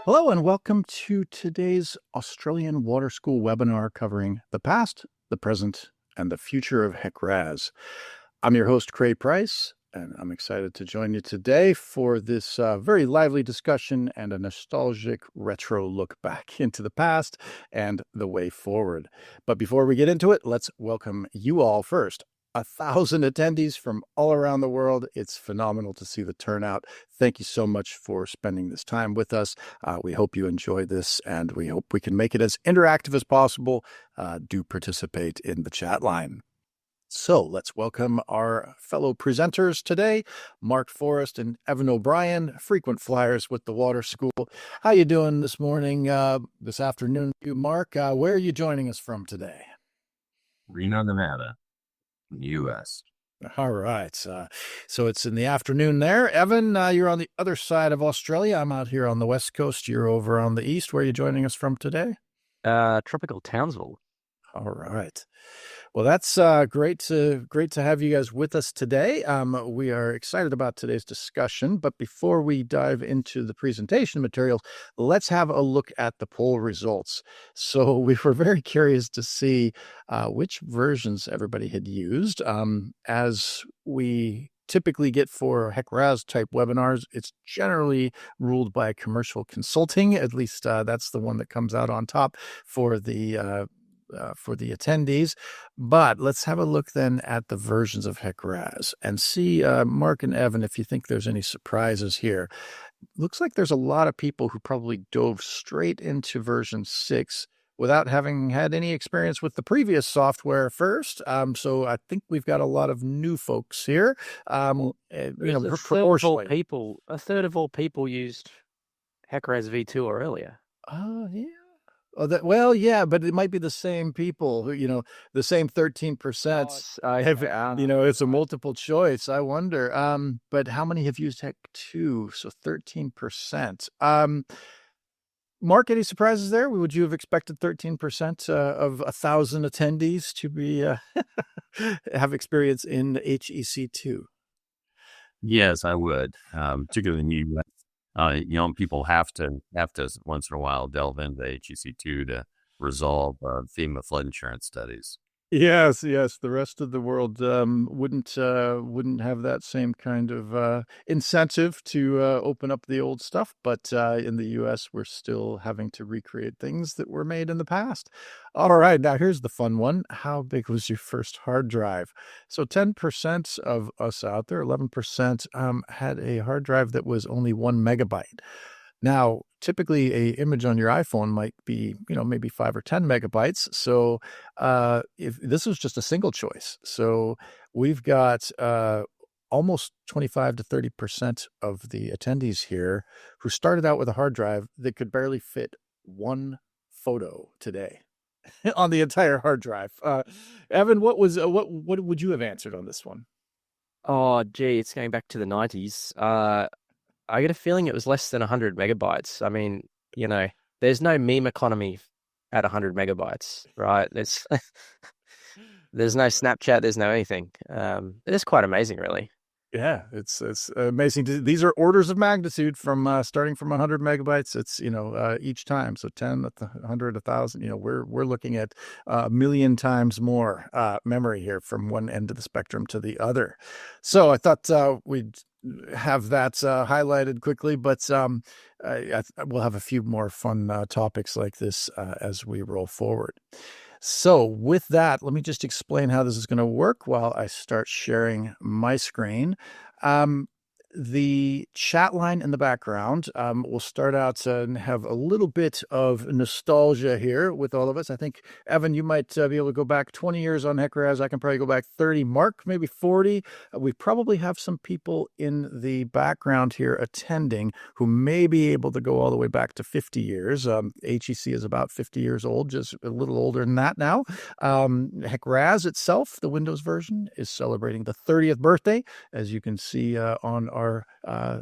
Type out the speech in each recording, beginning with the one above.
Hello and welcome to today's Australian Water School webinar covering the past, the present, and the future of HEC RAS. I'm your host, Cray Price, and I'm excited to join you today for this very lively discussion and a nostalgic retro look back into the past and the way forward. But before we get into it, let's welcome you all first. 1,000 attendees from all around the world. It's phenomenal to see the turnout. Thank you so much for spending this time with us. We hope you enjoy this, and we hope we can make it as interactive as possible. Do participate in the chat line. So let's welcome our fellow presenters today, Mark Forrest and Evan O'Brien, frequent flyers with the Water School. How you doing this morning, this afternoon, Mark? Where are you joining us from today? Reno, Nevada. U.S. All right. So it's in the afternoon there. Evan, you're on the other side of Australia. I'm out here on the West Coast. You're over on the East. Where are you joining us from today? Tropical Townsville. All right. Well, that's great to have you guys with us today. We are excited about today's discussion, but before we dive into the presentation materials, let's have a look at the poll results. So we were very curious to see which versions everybody had used. As we typically get for HEC RAS type webinars, it's generally ruled by commercial consulting. At least that's the one that comes out on top for the attendees. But let's have a look then at the versions of HEC RAS and see, Mark and Evan, if you think there's any surprises here. Looks like there's a lot of people who probably dove straight into version 6 without having had any experience with the previous software first. So I think we've got a lot of new folks here. A third of all people used HEC RAS v2 or earlier. Oh, yeah. Oh, yeah, but it might be the same people who, the same 13%. It's a multiple choice. I wonder. But how many have used HEC 2? So 13%. Mark, any surprises there? Would you have expected 13% of 1,000 attendees to be have experience in HEC 2? Yes, I would. Particularly in the U.S. Young people have to once in a while delve into HEC2 to resolve FEMA flood insurance studies. Yes. The rest of the world wouldn't have that same kind of incentive to open up the old stuff. But in the U.S., we're still having to recreate things that were made in the past. All right, now here's the fun one. How big was your first hard drive? So 10% of us out there, 11%, had a hard drive that was only 1 megabyte. Now, typically a image on your iPhone might be, maybe 5 or 10 megabytes. So if this was just a single choice, so we've got almost 25 to 30% of the attendees here who started out with a hard drive that could barely fit one photo today on the entire hard drive. Evan, what would you have answered on this one? Oh, gee, it's going back to the 90s. I get a feeling it was less than 100 megabytes. I mean, there's no meme economy at 100 megabytes, right? There's no Snapchat, there's no anything. It's quite amazing, really. Yeah, it's amazing. These are orders of magnitude from starting from 100 megabytes. It's each time, so 10, 100, 1,000. We're looking at a million times more memory here from one end of the spectrum to the other. So I thought we'd have that highlighted quickly, but we'll have a few more fun topics like this as we roll forward. So with that, let me just explain how this is going to work while I start sharing my screen. The chat line in the background, we'll start out and have a little bit of nostalgia here with all of us. I think, Evan, you might be able to go back 20 years on HEC RAS. I can probably go back 30. Mark, maybe 40. We probably have some people in the background here attending who may be able to go all the way back to 50 years. HEC is about 50 years old, just a little older than that now. HEC RAS itself, the Windows version, is celebrating the 30th birthday, as you can see on our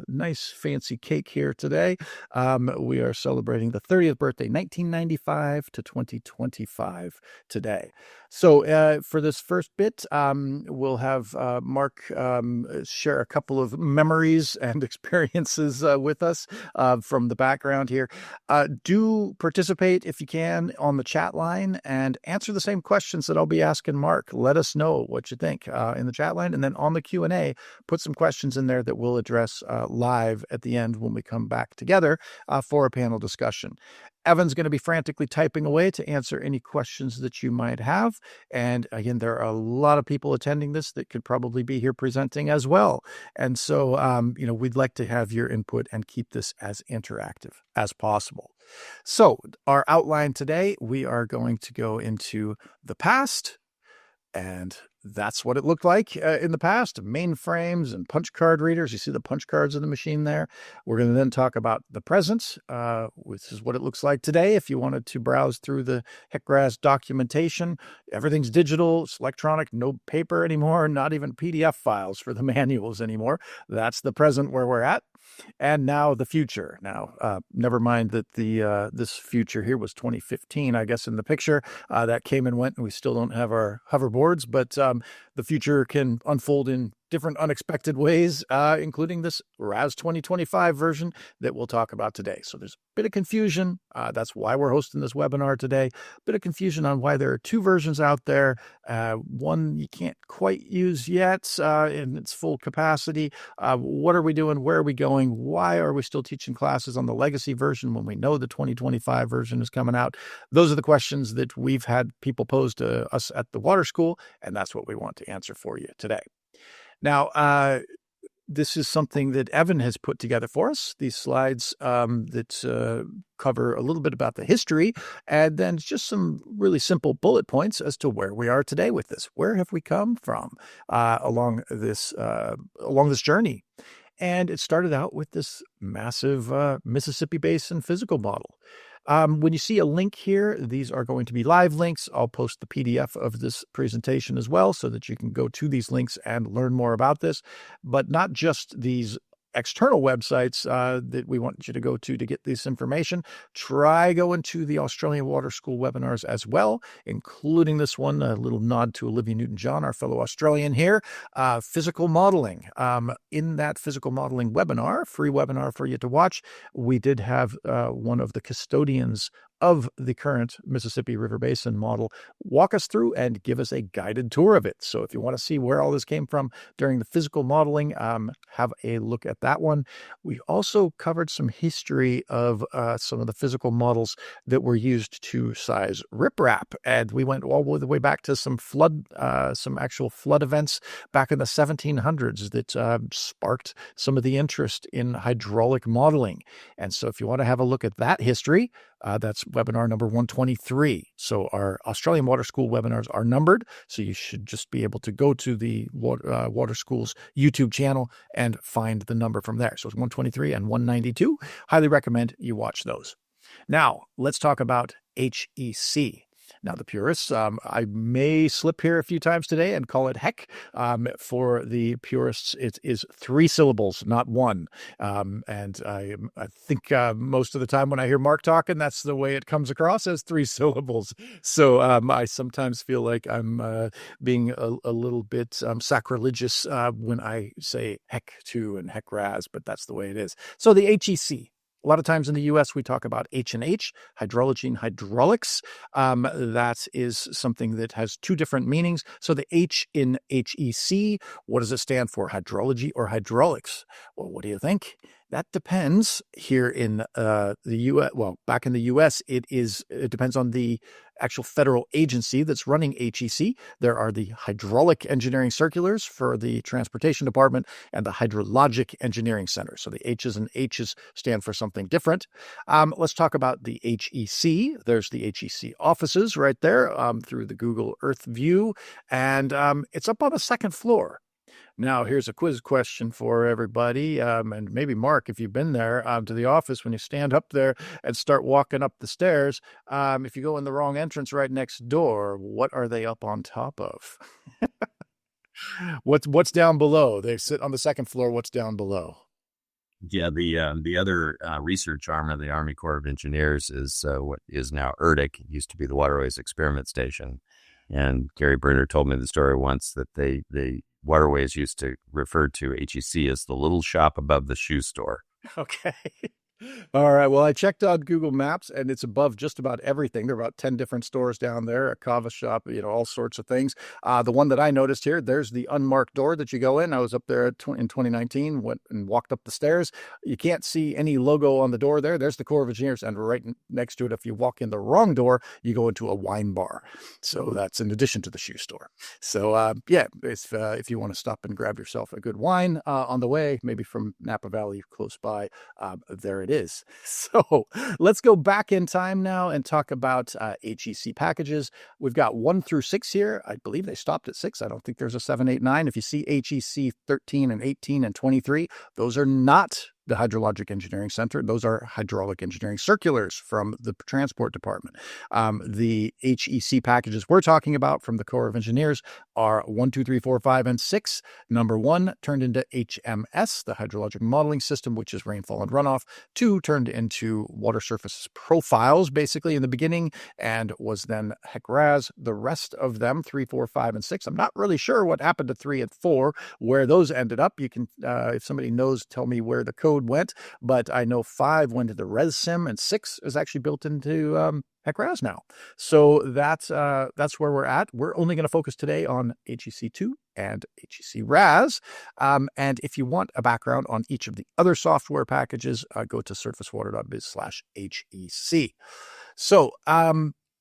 nice fancy cake here today. We are celebrating the 30th birthday, 1995 to 2025 today. So for this first bit, we'll have Mark share a couple of memories and experiences with us from the background here. Do participate if you can on the chat line and answer the same questions that I'll be asking Mark. Let us know what you think in the chat line, and then on the Q&A, put some questions in there that we'll address live at the end when we come back together for a panel discussion. Evan's going to be frantically typing away to answer any questions that you might have. And again, there are a lot of people attending this that could probably be here presenting as well. And so, we'd like to have your input and keep this as interactive as possible. So our outline today, we are going to go into the past, and that's what it looked like in the past, mainframes and punch card readers. You see the punch cards in the machine there. We're going to then talk about the present, which is what it looks like today. If you wanted to browse through the HEC RAS documentation, everything's digital, it's electronic, no paper anymore, not even PDF files for the manuals anymore. That's the present where we're at. And now the future. Now, never mind that this future here was 2015, I guess, in the picture. That came and went, and we still don't have our hoverboards, but the future can unfold in different unexpected ways, including this RAS 2025 version that we'll talk about today. So there's a bit of confusion. That's why we're hosting this webinar today. A bit of confusion on why there are two versions out there. One you can't quite use yet in its full capacity. What are we doing? Where are we going? Why are we still teaching classes on the legacy version when we know the 2025 version is coming out? Those are the questions that we've had people pose to us at the water school, and that's what we want to answer for you today. Now, this is something that Evan has put together for us, these slides that cover a little bit about the history, and then just some really simple bullet points as to where we are today with this. Where have we come from along this journey? And it started out with this massive Mississippi Basin physical model. When you see a link here, these are going to be live links. I'll post the PDF of this presentation as well so that you can go to these links and learn more about this, but not just these external websites that we want you to go to get this information. Try going to the Australian Water School webinars as well, including this one, a little nod to Olivia Newton-John, our fellow Australian here, physical modeling. In that physical modeling webinar, free webinar for you to watch, we did have one of the custodians of the current Mississippi River Basin model walk us through and give us a guided tour of it. So if you want to see where all this came from during the physical modeling, have a look at that one. We also covered some history of some of the physical models that were used to size riprap. And we went all the way back to some actual flood events back in the 1700s that sparked some of the interest in hydraulic modeling. And so if you want to have a look at that history, that's webinar number 123. So our Australian Water School webinars are numbered, so you should just be able to go to the Water School's YouTube channel and find the number from there. So it's 123 and 192. Highly recommend you watch those. Now, let's talk about HEC. Now, the purists, I may slip here a few times today and call it HEC. For the purists, it is 3 syllables, not 1. And I think most of the time when I hear Mark talking, that's the way it comes across, as 3 syllables. So I sometimes feel like I'm being a little bit sacrilegious when I say HEC 2 and HEC RAS, but that's the way it is. So the HEC. A lot of times in the U.S., we talk about H&H, hydrology and hydraulics. That is something that has 2 different meanings. So the H in HEC, what does it stand for? Hydrology or hydraulics? Well, what do you think? That depends here in the U.S. Well, back in the U.S., it depends on the actual federal agency that's running HEC. There are the hydraulic engineering circulars for the transportation department and the hydrologic engineering center. So the H's and H's stand for something different. Let's talk about the HEC. There's the HEC offices right there through the Google Earth view, and it's up on the 2nd floor. Now, here's a quiz question for everybody, and maybe Mark, if you've been there to the office, when you stand up there and start walking up the stairs, if you go in the wrong entrance right next door, what are they up on top of? What's down below? They sit on the second floor. What's down below? Yeah, the other research arm of the Army Corps of Engineers is what is now ERDIC. It used to be the Waterways Experiment Station. And Gary Brunner told me the story once that the Waterways used to refer to HEC as the little shop above the shoe store. Okay. All right. Well, I checked on Google Maps and it's above just about everything. There are about 10 different stores down there, a kava shop, all sorts of things. The one that I noticed here, there's the unmarked door that you go in. I was up there in 2019, went and walked up the stairs. You can't see any logo on the door there. There's the Corps of Engineers. And right next to it, if you walk in the wrong door, you go into a wine bar. So that's in addition to the shoe store. So if you want to stop and grab yourself a good wine on the way, maybe from Napa Valley close by, there it is. So let's go back in time now and talk about HEC packages. We've got 1 through 6 here. I believe they stopped at 6. I don't think there's a 7, 8, 9. If you see HEC 13 and 18 and 23, those are not the Hydrologic Engineering Center. Those are hydraulic engineering circulars from the Transport Department. The HEC packages we're talking about from the Corps of Engineers are 1, 2, 3, 4, 5, and 6. Number 1 turned into HMS, the Hydrologic Modeling System, which is rainfall and runoff. 2 turned into water surface profiles, basically, in the beginning, and was then HEC RAS. The rest of them, 3, 4, 5, and 6, I'm not really sure what happened to 3 and 4, where those ended up. You can, if somebody knows, tell me where the code went, but I know 5 went to the ResSim and 6 is actually built into HEC RAS now. So that's where we're at. We're only going to focus today on HEC2 and HEC RAS. And if you want a background on each of the other software packages, go to surfacewater.biz/HEC. So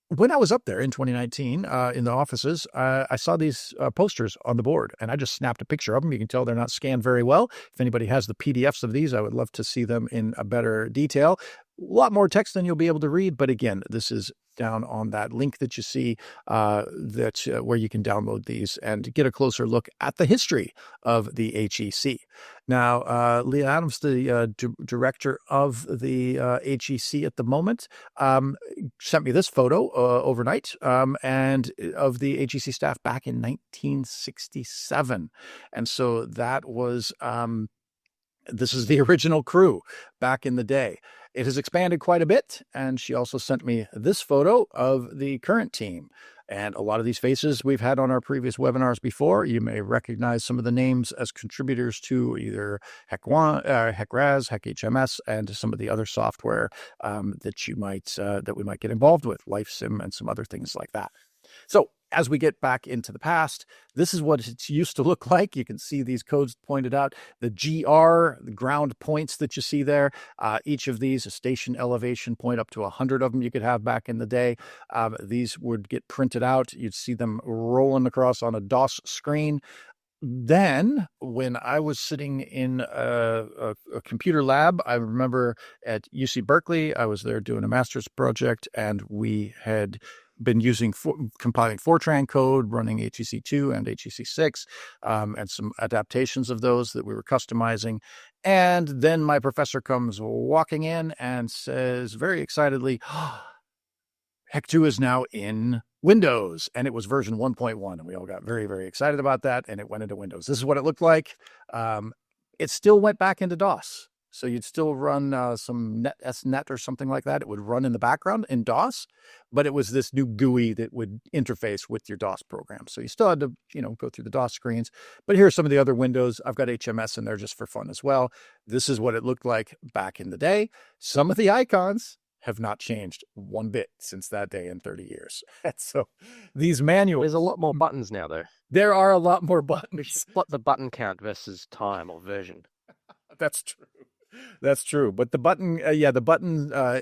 when I was up there in 2019 in the offices, I saw these posters on the board, and I just snapped a picture of them. You can tell they're not scanned very well. If anybody has the PDFs of these, I would love to see them in a better detail. A lot more text than you'll be able to read, but again, this is down on that link that you see where you can download these and get a closer look at the history of the HEC. Now, Leah Adams, the director of the HEC at the moment, sent me this photo overnight and of the HEC staff back in 1967. And so that was... this is the original crew back in the day. It has expanded quite a bit, and she also sent me this photo of the current team. And a lot of these faces we've had on our previous webinars before. You may recognize some of the names as contributors to either HEC RAS, HEC HMS, and some of the other software that we might get involved with, LifeSim and some other things like that. So as we get back into the past, this is what it used to look like. You can see these codes pointed out. The GR, the ground points that you see there, each of these, a station elevation point, up to 100 of them you could have back in the day. These would get printed out. You'd see them rolling across on a DOS screen. Then, when I was sitting in a computer lab, I remember at UC Berkeley, I was there doing a master's project, and we had been compiling Fortran code, running HEC2 and HEC6, and some adaptations of those that we were customizing. And then my professor comes walking in and says very excitedly, HEC2 is now in Windows, and it was version 1.1, and we all got very, very excited about that, and it went into Windows. This is what it looked like. It still went back into DOS. So you'd still run some SNet or something like that. It would run in the background in DOS, but it was this new GUI that would interface with your DOS program. So you still had to, go through the DOS screens. But here are some of the other windows. I've got HMS in there just for fun as well. This is what it looked like back in the day. Some of the icons have not changed one bit since that day in 30 years. So these manuals... There's a lot more buttons now, though. There are a lot more buttons. We should plot the button count versus time or version. That's true. That's true. But the button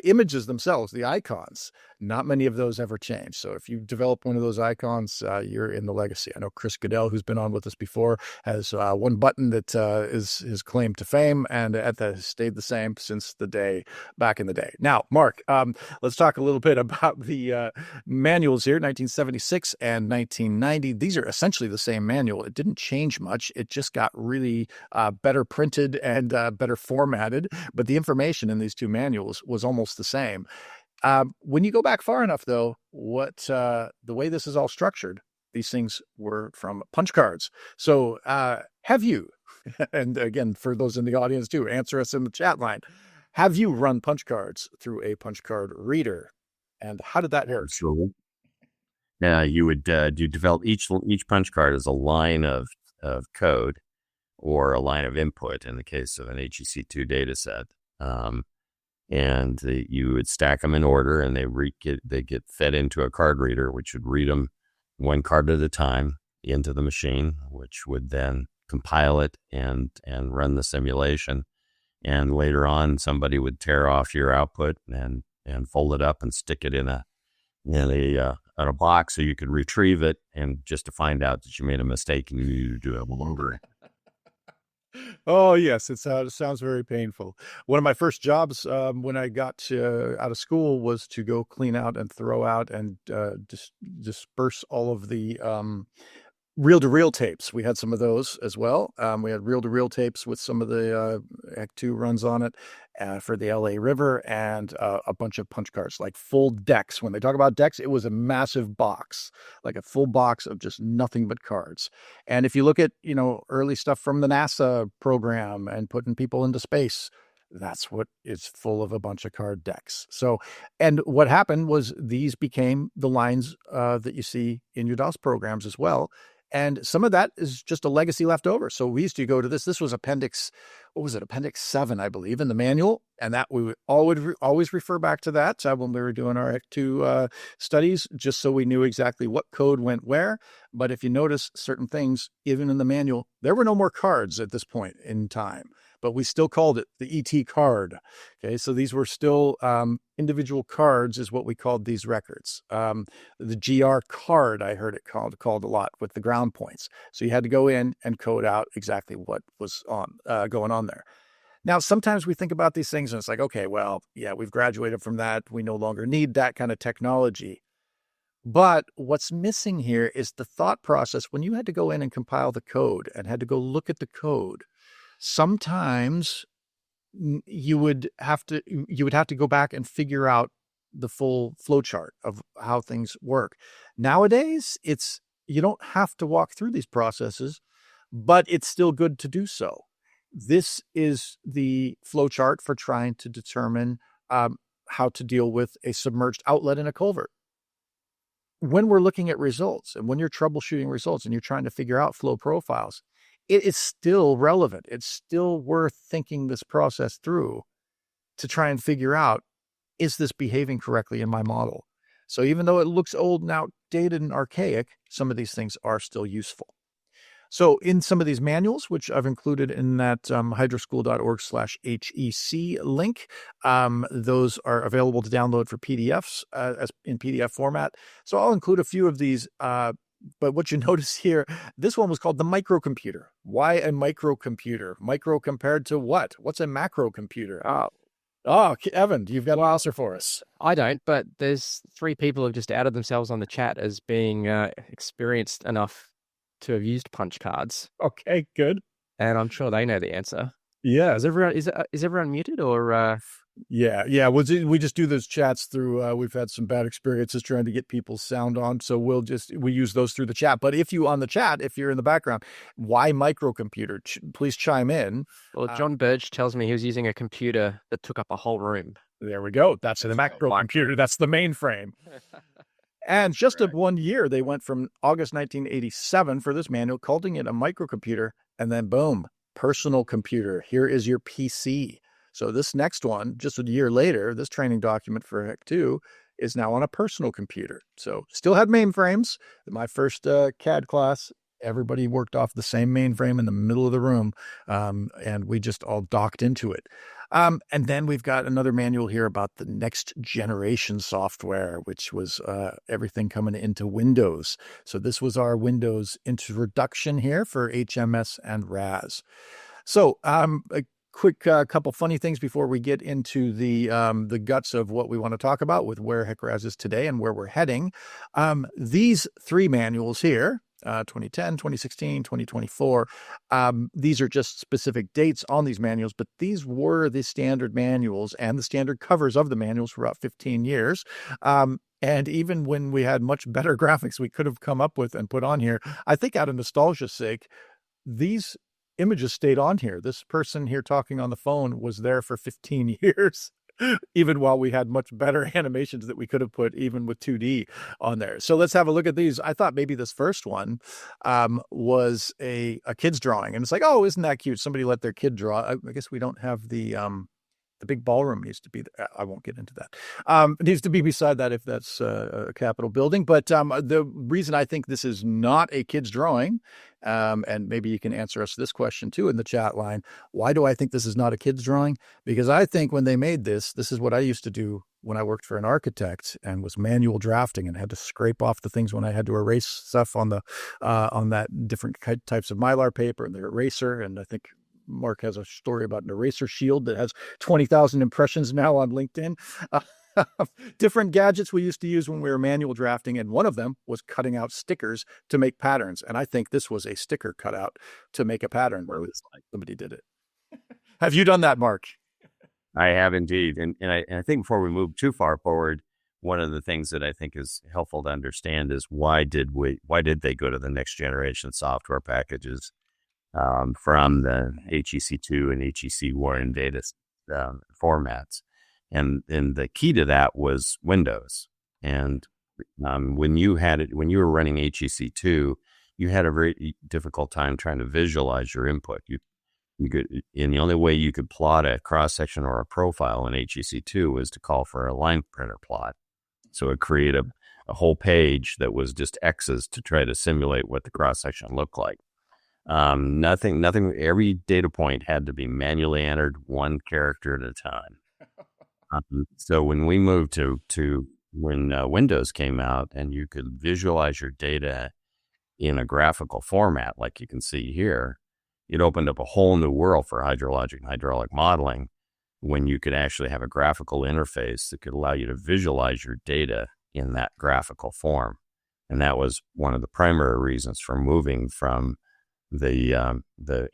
images themselves, the icons, not many of those ever change. So if you develop one of those icons, you're in the legacy. I know Chris Goodell, who's been on with us before, has one button that is his claim to fame, and that has stayed the same since the day back in the day. Now, Mark, let's talk a little bit about the manuals here, 1976 and 1990. These are essentially the same manual. It didn't change much. It just got really better printed and better formatted. But the information in these two manuals was almost the same. When you go back far enough, though, the way this is all structured, these things were from punch cards. So have you, and again, for those in the audience too, answer us in the chat line. Have you run punch cards through a punch card reader? And how did that work? Absolutely. Yeah, you would you develop each punch card as a line of code or a line of input in the case of an HEC2 data set. And you would stack them in order, and they get fed into a card reader, which would read them one card at a time into the machine, which would then compile it and run the simulation. And later on, somebody would tear off your output and fold it up and stick it in a box so you could retrieve it, and just to find out that you made a mistake and you needed to do it all over. Oh, yes. It sounds very painful. One of my first jobs when I got out of school was to go clean out and throw out and disperse all of the reel-to-reel tapes. We had some of those as well. We had reel-to-reel tapes with some of the HEC2 runs on it for the LA River, and a bunch of punch cards, like full decks. When they talk about decks, it was a massive box, like a full box of just nothing but cards. And if you look at, early stuff from the NASA program and putting people into space, that's what is full of a bunch of card decks. So, and what happened was these became the lines that you see in your DOS programs as well. And some of that is just a legacy left over. So we used to go to this. This was Appendix 7, I believe, in the manual. And that we would always refer back to that when we were doing our HEC2 studies, just so we knew exactly what code went where. But if you notice certain things, even in the manual, there were no more cards at this point in time. But we still called it the ET card. Okay, so these were still individual cards is what we called these records. The GR card, I heard it called a lot with the ground points. So you had to go in and code out exactly what was going on there. Now, sometimes we think about these things and it's like, okay, well, yeah, we've graduated from that. We no longer need that kind of technology. But what's missing here is the thought process. When you had to go in and compile the code and had to go look at the code, sometimes you would have to go back and figure out the full flowchart of how things work. Nowadays, you don't have to walk through these processes, but it's still good to do so. This is the flowchart for trying to determine how to deal with a submerged outlet in a culvert. When we're looking at results and when you're troubleshooting results and you're trying to figure out flow profiles, it is still relevant. It's still worth thinking this process through to try and figure out, is this behaving correctly in my model? So even though it looks old and outdated and archaic, some of these things are still useful. So in some of these manuals, which I've included in that hydroschool.org/HEC link, those are available to download for PDFs as in PDF format. So I'll include a few of these. But what you notice here, this one was called the microcomputer. Why a microcomputer? Micro compared to what? What's a macrocomputer? Oh, Evan, you've got an answer for us. I don't, but there's 3 people who have just outed themselves on the chat as being experienced enough to have used punch cards. Okay, good. And I'm sure they know the answer. Yeah. Is everyone muted or? Yeah. We just do those chats through. We've had some bad experiences trying to get people's sound on, so we use those through the chat. But if you're in the background, why microcomputer? Please chime in. Well, John Burge tells me he was using a computer that took up a whole room. There we go. That's a macrocomputer. That's the mainframe. And just in 1 year, they went from August 1987 for this manual, calling it a microcomputer, and then boom, personal computer. Here is your PC. So this next one, just a year later, this training document for HEC2 is now on a personal computer. So still had mainframes. My first CAD class, everybody worked off the same mainframe in the middle of the room, and we just all docked into it. And then we've got another manual here about the next generation software, which was everything coming into Windows. So this was our Windows introduction here for HMS and RAS. So a quick couple funny things before we get into the guts of what we want to talk about with where HEC RAS is today and where we're heading. These 3 manuals here, 2010, 2016, 2024. These are just specific dates on these manuals, but these were the standard manuals and the standard covers of the manuals for about 15 years. And And even when we had much better graphics we could have come up with and put on here, I think out of nostalgia's sake, these images stayed on here. This person here talking on the phone was there for 15 years, even while we had much better animations that we could have put even with 2D on there. So let's have a look at these. I thought maybe this first one was a kid's drawing. And it's like, oh, isn't that cute? Somebody let their kid draw. I guess we don't have the big ballroom needs to be there. I won't get into that. It needs to be beside that if that's a Capitol building. But the reason I think this is not a kid's drawing, and maybe you can answer us this question too in the chat line. Why do I think this is not a kid's drawing? Because I think when they made this is what I used to do when I worked for an architect and was manual drafting and had to scrape off the things when I had to erase stuff on the on that different types of Mylar paper and the eraser. And I think Mark has a story about an eraser shield that has 20,000 impressions now on LinkedIn. Different gadgets we used to use when we were manual drafting, and one of them was cutting out stickers to make patterns. And I think this was a sticker cutout to make a pattern where it was like somebody did it. Have you done that, Mark? I have indeed. And I think before we move too far forward, one of the things that I think is helpful to understand is why did they go to the next generation software packages from the HEC2 and HEC1 data formats. And the key to that was Windows. And when you were running HEC2, you had a very difficult time trying to visualize your input. And the only way you could plot a cross-section or a profile in HEC2 was to call for a line printer plot. So it created a whole page that was just X's to try to simulate what the cross-section looked like. Nothing, every data point had to be manually entered one character at a time. So when we moved to when Windows came out and you could visualize your data in a graphical format, like you can see here, it opened up a whole new world for hydrologic and hydraulic modeling when you could actually have a graphical interface that could allow you to visualize your data in that graphical form. And that was one of the primary reasons for moving from the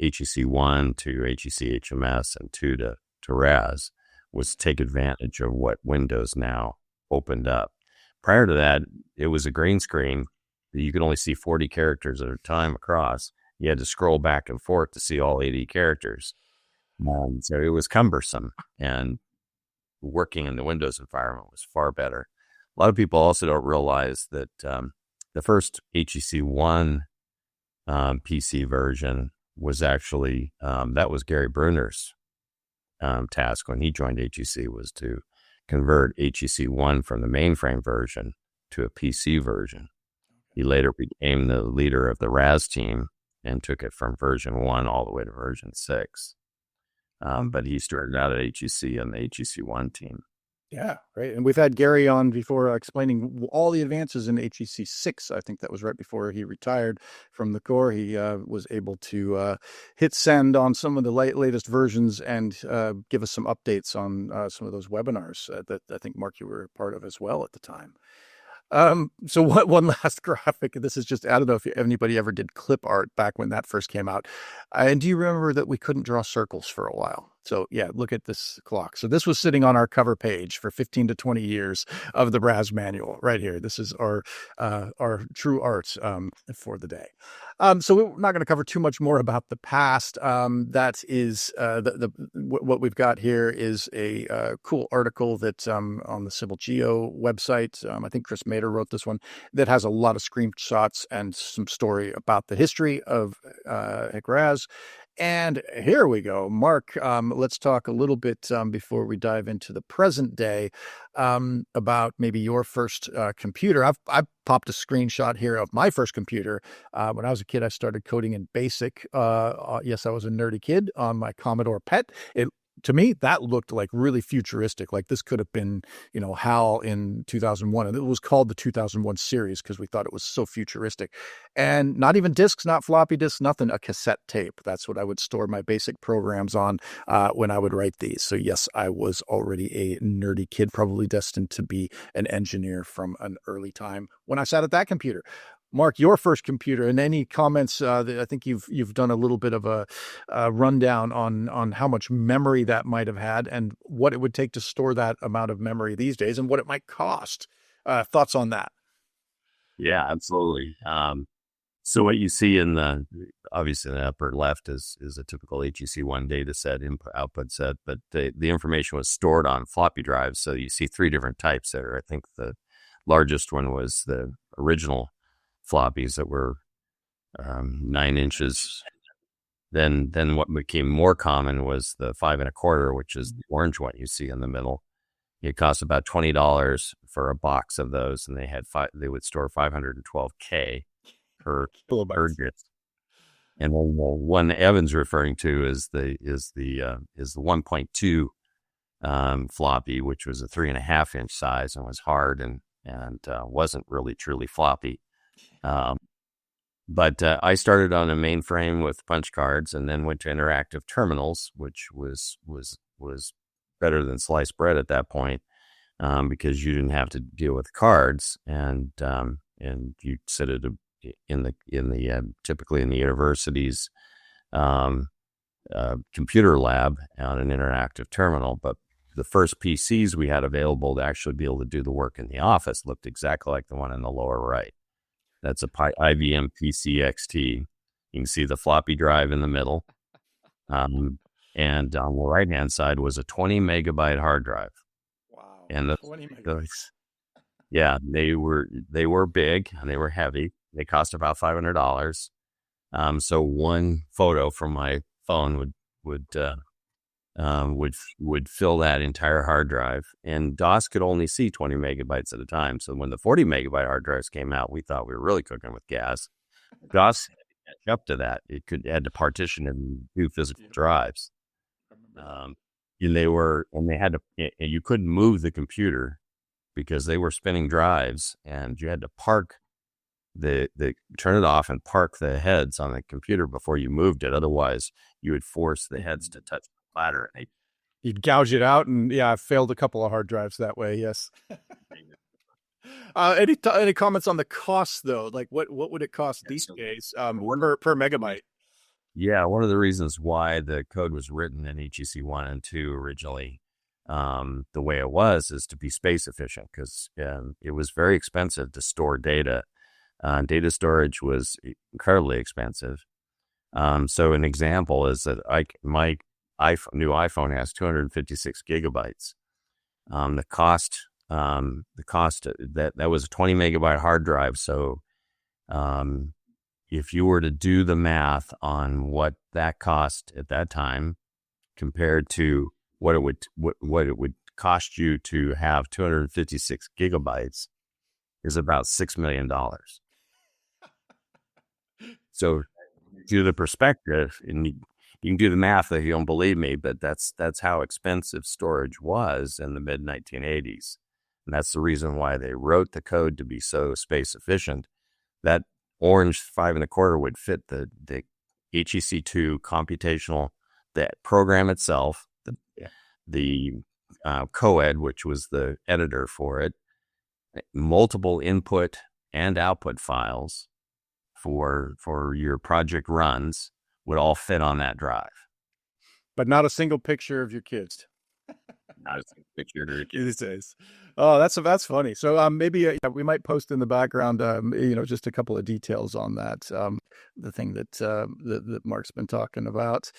HEC1 to HEC HMS and 2 to RAS, was to take advantage of what Windows now opened up. Prior to that, it was a green screen that you could only see 40 characters at a time across. You had to scroll back and forth to see all 80 characters. So it was cumbersome, and working in the Windows environment was far better. A lot of people also don't realize that the first HEC1 PC version was actually, that was Gary Bruner's task when he joined HEC, was to convert HEC1 from the mainframe version to a PC version. He later became the leader of the RAS team and took it from version 1 all the way to version 6. But he started out at HEC on the HEC1 team. Yeah, right. And we've had Gary on before explaining all the advances in HEC 6. I think that was right before he retired from the Corps. He was able to hit send on some of the latest versions and give us some updates on some of those webinars that I think, Mark, you were part of as well at the time. So one last graphic. This is just, I don't know if anybody ever did clip art back when that first came out. And do you remember that we couldn't draw circles for a while? So yeah, look at this clock. So this was sitting on our cover page for 15 to 20 years of the RAS manual right here. This is our true art for the day. So we're not going to cover too much more about the past. That is what we've got here is a cool article that's on the Civil Geo website. I think Chris Mader wrote this one, that has a lot of screenshots and some story about the history of HEC RAS. And here we go. Mark, let's talk a little bit before we dive into the present day about maybe your first computer. I've popped a screenshot here of my first computer. When I was a kid, I started coding in BASIC. Yes, I was a nerdy kid on my Commodore PET. To me, that looked like really futuristic. Like this could have been, HAL in 2001. And it was called the 2001 series because we thought it was so futuristic. And not even discs, not floppy disks, nothing, a cassette tape. That's what I would store my BASIC programs on when I would write these. So yes, I was already a nerdy kid, probably destined to be an engineer from an early time when I sat at that computer. Mark, your first computer, and any comments that I think you've done a little bit of a rundown on how much memory that might have had and what it would take to store that amount of memory these days and what it might cost. Thoughts on that? Yeah, absolutely. So what you see obviously in the upper left is a typical HEC1 data set, input output set, but the information was stored on floppy drives. So you see three different types there. I think the largest one was the original floppies that were 9 inches. Then what became more common was the 5 1/4, which is the orange one you see in the middle. It cost about $20 for a box of those, and they would store 512K per Kilobytes. disk. And then the one Evan's referring to is the 1.2 floppy, which was a 3.5-inch size and was hard and wasn't really truly floppy. But I started on a mainframe with punch cards, and then went to interactive terminals, which was better than sliced bread at that point, because you didn't have to deal with cards, and you sit at typically in the university's computer lab on an interactive terminal. But the first PCs we had available to actually be able to do the work in the office looked exactly like the one in the lower right. That's a IBM PC XT. You can see the floppy drive in the middle. And on the right-hand side was a 20 megabyte hard drive. Wow. And 20 megabytes. Yeah, they were big and they were heavy. They cost about $500. So one photo from my phone would fill that entire hard drive, and DOS could only see 20 megabytes at a time. So when the 40 megabyte hard drives came out, we thought we were really cooking with gas. DOS had to catch up to that. It had to partition and do physical drives. And you couldn't move the computer because they were spinning drives, and you had to park turn it off and park the heads on the computer before you moved it. Otherwise, you would force the heads to touch the platter. You'd gouge it out, and I failed a couple of hard drives that way. Yes. Any comments on the cost though? Like what would it cost these days per megabyte? Yeah, one of the reasons why the code was written in HEC 1 and 2 originally, the way it was, is to be space efficient, because it was very expensive to store data. Data storage was incredibly expensive. So an example is that my new iPhone has 256 gigabytes. The cost that was a 20 megabyte hard drive. So if you were to do the math on what that cost at that time compared to what it would cost you to have 256 gigabytes, is about $6 million. So do the perspective, and you can do the math if you don't believe me, but that's how expensive storage was in the mid 1980s. And that's the reason why they wrote the code to be so space efficient. That orange 5 1/4 would fit the HEC2 computational, that program itself, the co-ed, which was the editor for it, multiple input and output files for your project runs would all fit on that drive. But not a single picture of your kids. Not a single picture of your kids these days. Oh, that's funny. So maybe we might post in the background, just a couple of details on that. The thing that Mark's been talking about.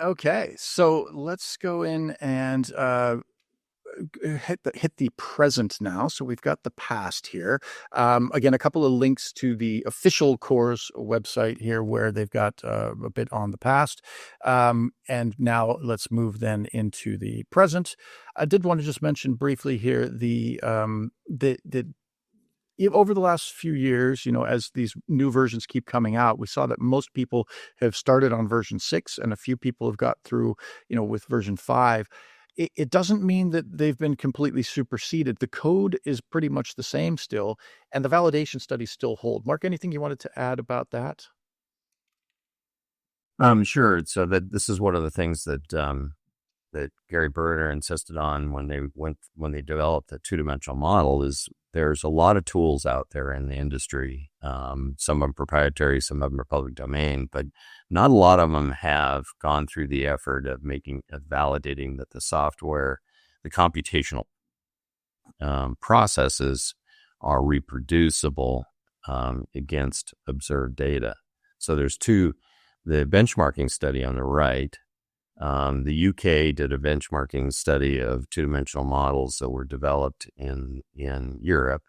Okay, so let's go in and hit the present now. So we've got the past here. Again, a couple of links to the official course website here, where they've got a bit on the past. And now let's move then into the present. I did want to just mention briefly here over the last few years, as these new versions keep coming out, we saw that most people have started on version 6, and a few people have got through, with version 5. It doesn't mean that they've been completely superseded. The code is pretty much the same still, and the validation studies still hold. Mark, anything you wanted to add about that? Sure. So this is one of the things that Gary Berner insisted on when they developed the two-dimensional model. Is there's a lot of tools out there in the industry. Some of them proprietary, some of them are public domain, but not a lot of them have gone through the effort of validating that the software, the computational processes are reproducible against observed data. So there's the benchmarking study on the right. The UK did a benchmarking study of two-dimensional models that were developed in Europe,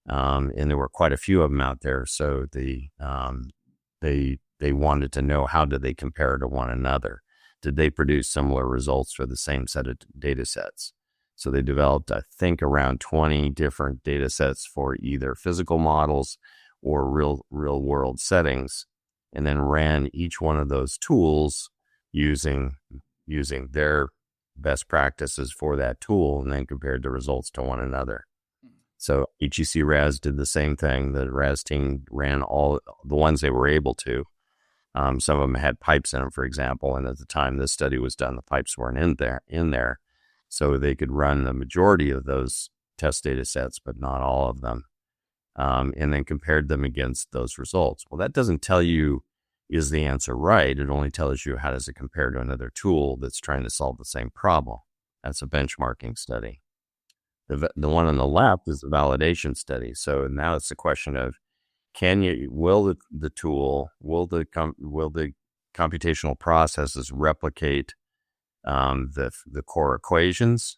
and there were quite a few of them out there. So they wanted to know, how did they compare to one another? Did they produce similar results for the same set of data sets? So they developed, I think, around 20 different data sets for either physical models or real world settings, and then ran each one of those tools using their best practices for that tool, and then compared the results to one another. So HEC RAS did the same thing. The RAS team ran all the ones they were able to. Some of them had pipes in them, for example, and at the time this study was done, the pipes weren't in there. So they could run the majority of those test data sets, but not all of them, and then compared them against those results. Well, that doesn't tell you, is the answer right? It only tells you, how does it compare to another tool that's trying to solve the same problem. That's a benchmarking study. The one on the left is the validation study. So now it's the question of, will the tool, will the computational processes replicate the core equations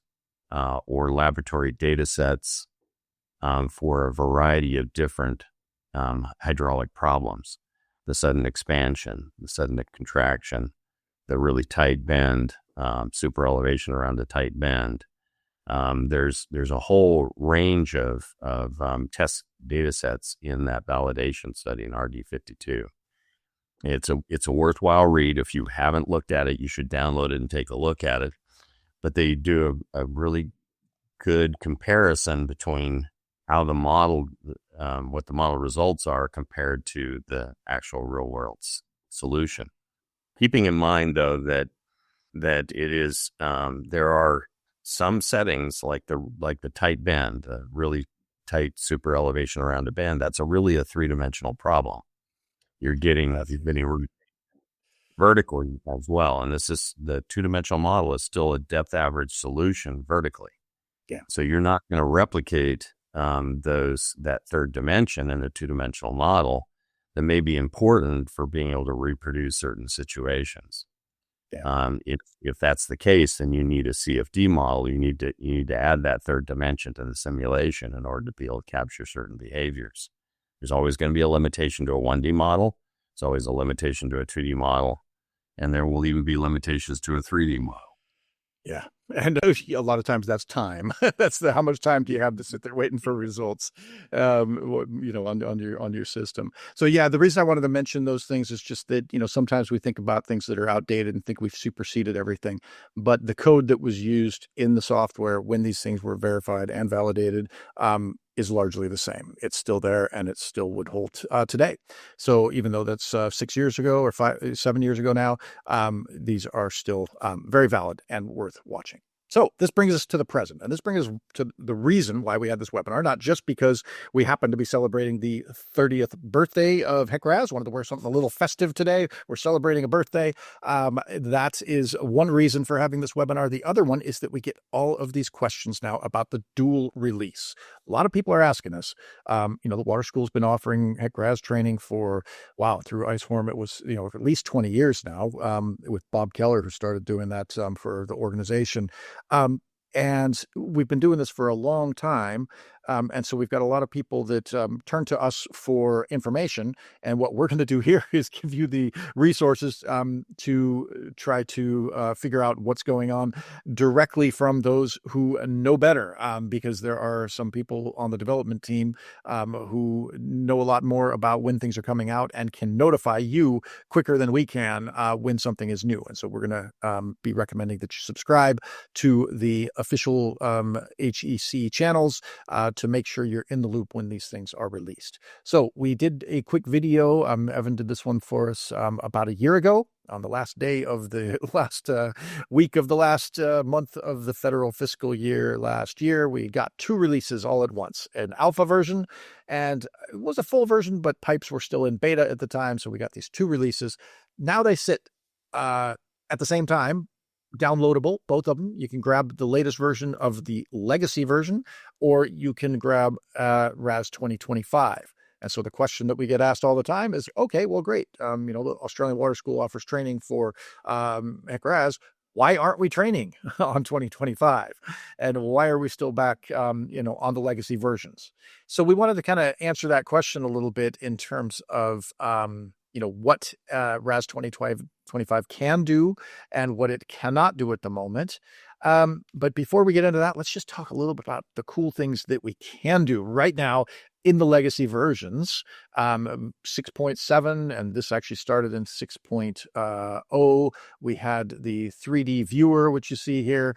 or laboratory data sets for a variety of different hydraulic problems: the sudden expansion, the sudden contraction, the really tight bend, super elevation around a tight bend. There's a whole range of test data sets in that validation study in RD52. It's a worthwhile read. If you haven't looked at it, you should download it and take a look at it. But they do a really good comparison between how the model, what the model results are compared to the actual real world solution. Keeping in mind, though, that it is there are some settings like the tight bend, a really tight super elevation around a bend. That's really a three-dimensional problem. You're getting vertically as well, and this is the two-dimensional model is still a depth average solution vertically. Yeah. So you're not going to replicate that third dimension in a two-dimensional model that may be important for being able to reproduce certain situations. Yeah. If that's the case, then you need a CFD model. You need to add that third dimension to the simulation in order to be able to capture certain behaviors. There's always going to be a limitation to a 1D model. There's always a limitation to a 2D model, and there will even be limitations to a 3D model. Yeah. And a lot of times that's time. That's how much time do you have to sit there waiting for results, on your system. So yeah, the reason I wanted to mention those things is just that, sometimes we think about things that are outdated and think we've superseded everything, but the code that was used in the software when these things were verified and validated, is largely the same. It's still there, and it still would hold today. So even though that's 6 years ago or 7 years ago now, these are still very valid and worth watching. So this brings us to the present, and this brings us to the reason why we had this webinar, not just because we happen to be celebrating the 30th birthday of HEC RAS, wanted to wear something a little festive today. We're celebrating a birthday. That is one reason for having this webinar. The other one is that we get all of these questions now about the dual release. A lot of people are asking us, the water school's been offering HEC RAS training for, through IceForm, it was, for at least 20 years now, with Bob Keller, who started doing that for the organization. And we've been doing this for a long time. And so we've got a lot of people that turn to us for information. And what we're going to do here is give you the resources to try to figure out what's going on directly from those who know better, because there are some people on the development team who know a lot more about when things are coming out and can notify you quicker than we can when something is new. And so we're going to be recommending that you subscribe to the official HEC channels to make sure you're in the loop when these things are released. So we did a quick video. Evan did this one for us about a year ago on the last day of the last week of the last month of the federal fiscal year last year. We got 2 releases all at once, an alpha version, and it was a full version, but pipes were still in beta at the time. So we got these 2 releases. Now they sit at the same time, downloadable, both of them. You can grab the latest version of the legacy version, or you can grab RAS 2025. And so the question that we get asked all the time is, okay, well, great. The Australian Water School offers training for HEC RAS. Why aren't we training on 2025? And why are we still back, on the legacy versions? So we wanted to kind of answer that question a little bit in terms of, what RAS 2025 can do and what it cannot do at the moment. But before we get into that, let's just talk a little bit about the cool things that we can do right now in the legacy versions. 6.7, and this actually started in 6.0. We had the 3D viewer, which you see here.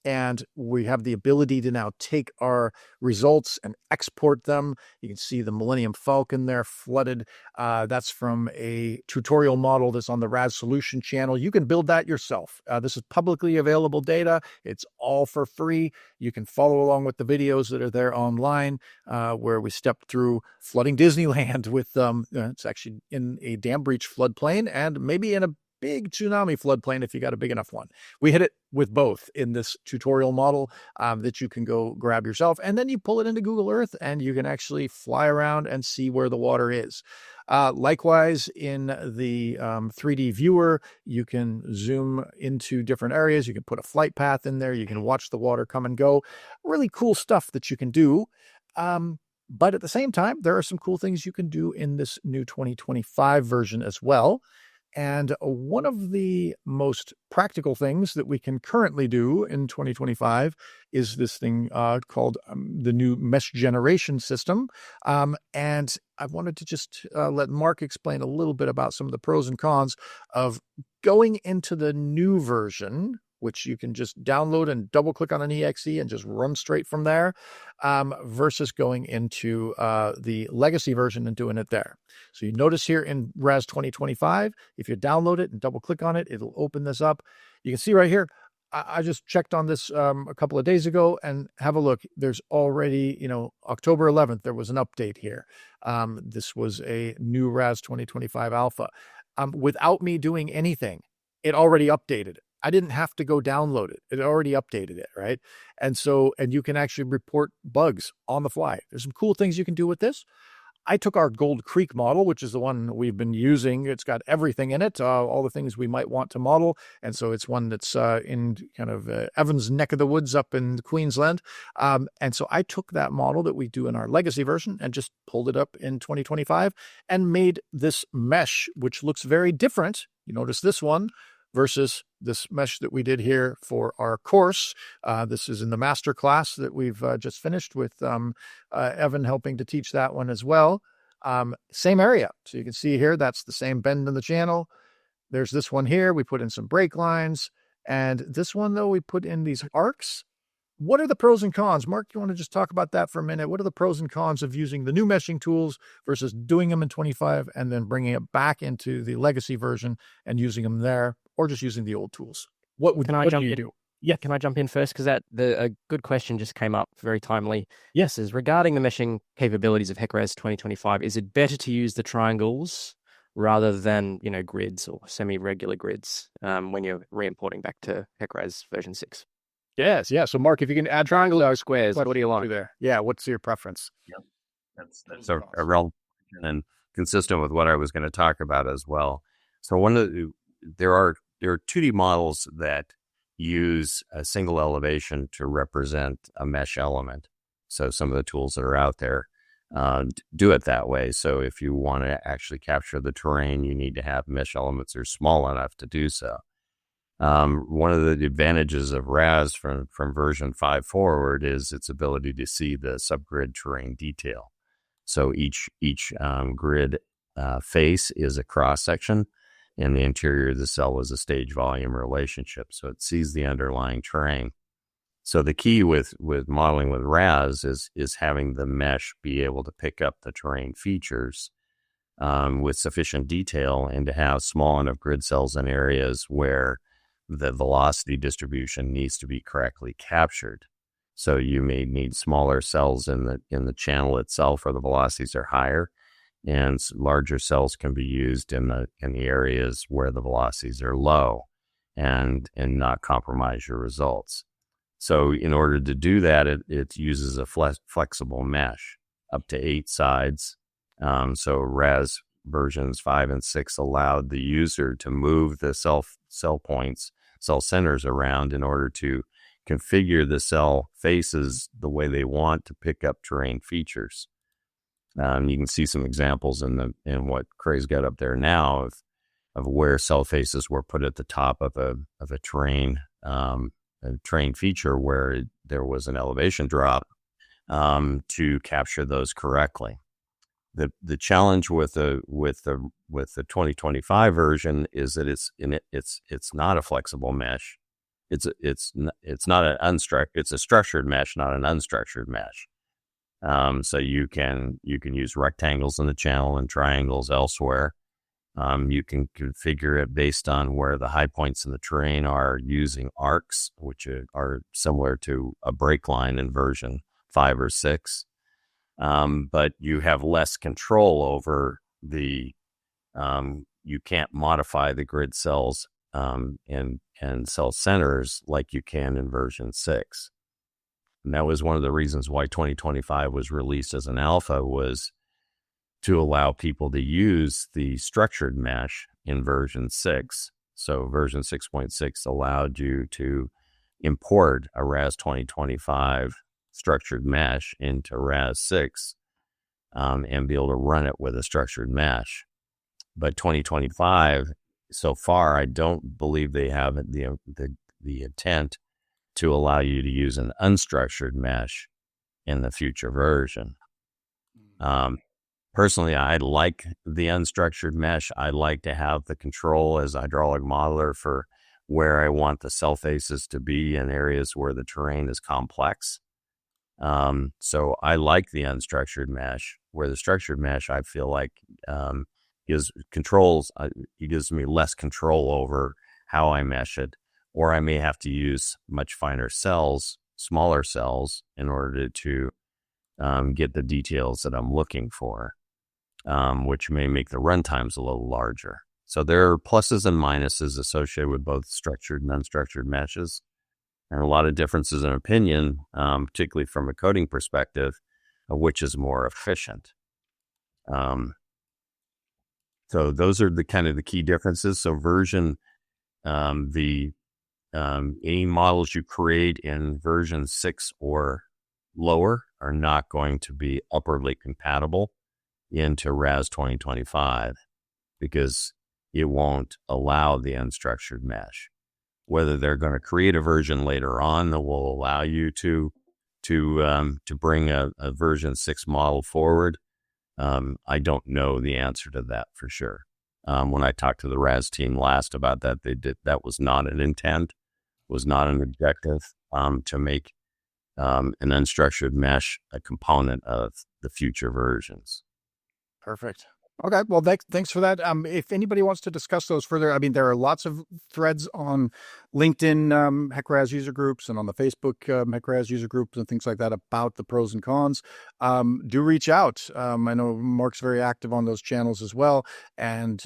And we have the ability to now take our results and export them. You can see the Millennium Falcon there flooded. That's from a tutorial model that's on the RAS Solution channel. You can build that yourself. This is publicly available data. It's all for free. You can follow along with the videos that are there online, where we stepped through flooding Disneyland with, it's actually in a dam breach floodplain and maybe in a big tsunami floodplain if you got a big enough one. We hit it with both in this tutorial model that you can go grab yourself, and then you pull it into Google Earth and you can actually fly around and see where the water is. Likewise, in the 3D viewer, you can zoom into different areas. You can put a flight path in there. You can watch the water come and go. Really cool stuff that you can do. But at the same time, there are some cool things you can do in this new 2025 version as well. And one of the most practical things that we can currently do in 2025 is this thing called the new mesh generation system. And I wanted to just let Mark explain a little bit about some of the pros and cons of going into the new version, which you can just download and double click on an EXE and just run straight from there, versus going into the legacy version and doing it there. So you notice here in RAS 2025, if you download it and double click on it, it'll open this up. You can see right here, I just checked on this a couple of days ago, and have a look. There's already, October 11th, there was an update here. This was a new RAS 2025 alpha. Without me doing anything, it already updated it. I didn't have to go download it. It already updated it, right? And you can actually report bugs on the fly. There's some cool things you can do with this. I took our Gold Creek model, which is the one we've been using. It's got everything in it, all the things we might want to model. And so it's one that's in kind of Evan's neck of the woods up in Queensland. And so I took that model that we do in our legacy version and just pulled it up in 2025 and made this mesh, which looks very different. You notice this one versus this mesh that we did here for our course. This is in the master class that we've just finished with Evan helping to teach that one as well. Same area. So you can see here, that's the same bend in the channel. There's this one here. We put in some break lines. And this one, though, we put in these arcs. What are the pros and cons? Mark, you want to just talk about that for a minute? What are the pros and cons of using the new meshing tools versus doing them in 25 and then bringing it back into the legacy version and using them there, or just using the old tools? What do you do? Yeah, can I jump in first? Because a good question just came up, very timely. Yes, is regarding the meshing capabilities of HEC RAS 2025, is it better to use the triangles rather than, grids or semi-regular grids when you're re-importing back to HEC RAS version 6? Yes, yeah. So, Mark, if you can add triangle or squares, what do you like there? Yeah, what's your preference? Yep. That's a relevant and consistent with what I was going to talk about as well. So, there are 2D models that use a single elevation to represent a mesh element. So, some of the tools that are out there do it that way. So, if you want to actually capture the terrain, you need to have mesh elements that are small enough to do so. One of the advantages of RAS from version 5 forward is its ability to see the subgrid terrain detail. So each grid face is a cross section, and the interior of the cell is a stage volume relationship. So it sees the underlying terrain. So the key with modeling with RAS is having the mesh be able to pick up the terrain features with sufficient detail, and to have small enough grid cells in areas where the velocity distribution needs to be correctly captured. So you may need smaller cells in the channel itself where the velocities are higher, and larger cells can be used in the areas where the velocities are low. and not compromise your results. So in order to do that, it uses a flexible mesh up to 8 sides. So RAS versions 5 and 6 allowed the user to move the cell centers around in order to configure the cell faces the way they want to pick up terrain features. You can see some examples in what Craig's got up there now of where cell faces were put at the top of a terrain feature where there was an elevation drop to capture those correctly. The challenge with the 2025 version is that it's not a flexible mesh. It's not an unstructured. It's a structured mesh, not an unstructured mesh. So you can use rectangles in the channel and triangles elsewhere. You can configure it based on where the high points in the terrain are using arcs, which are similar to a break line in version 5 or 6. But you have less control over you can't modify the grid cells and cell centers like you can in version 6. And that was one of the reasons why 2025 was released as an alpha, was to allow people to use the structured mesh in version 6. So version 6.6 allowed you to import a RAS 2025 structured mesh into RAS 6 and be able to run it with a structured mesh. But 2025, so far, I don't believe they have the intent to allow you to use an unstructured mesh in the future version. Personally, I like the unstructured mesh. I like to have the control as a hydraulic modeler for where I want the cell faces to be in areas where the terrain is complex. So I like the unstructured mesh, where the structured mesh, I feel like, gives me less control over how I mesh it, or I may have to use much finer cells, smaller cells, in order to get the details that I'm looking for, which may make the run times a little larger. So there are pluses and minuses associated with both structured and unstructured meshes, and a lot of differences in opinion, particularly from a coding perspective, of which is more efficient. So those are the kind of the key differences. So version, any models you create in version 6 or lower are not going to be upwardly compatible into RAS 2025 because it won't allow the unstructured mesh. Whether they're going to create a version later on that will allow you to bring a version 6 model forward, I don't know the answer to that for sure. When I talked to the RAS team last about that, that was not an intent, was not an objective to make an unstructured mesh a component of the future versions. Perfect. Okay. Well, thanks for that. If anybody wants to discuss those further, I mean, there are lots of threads on LinkedIn HEC RAS user groups and on the Facebook HEC RAS user groups and things like that about the pros and cons. Do reach out. I know Mark's very active on those channels as well. And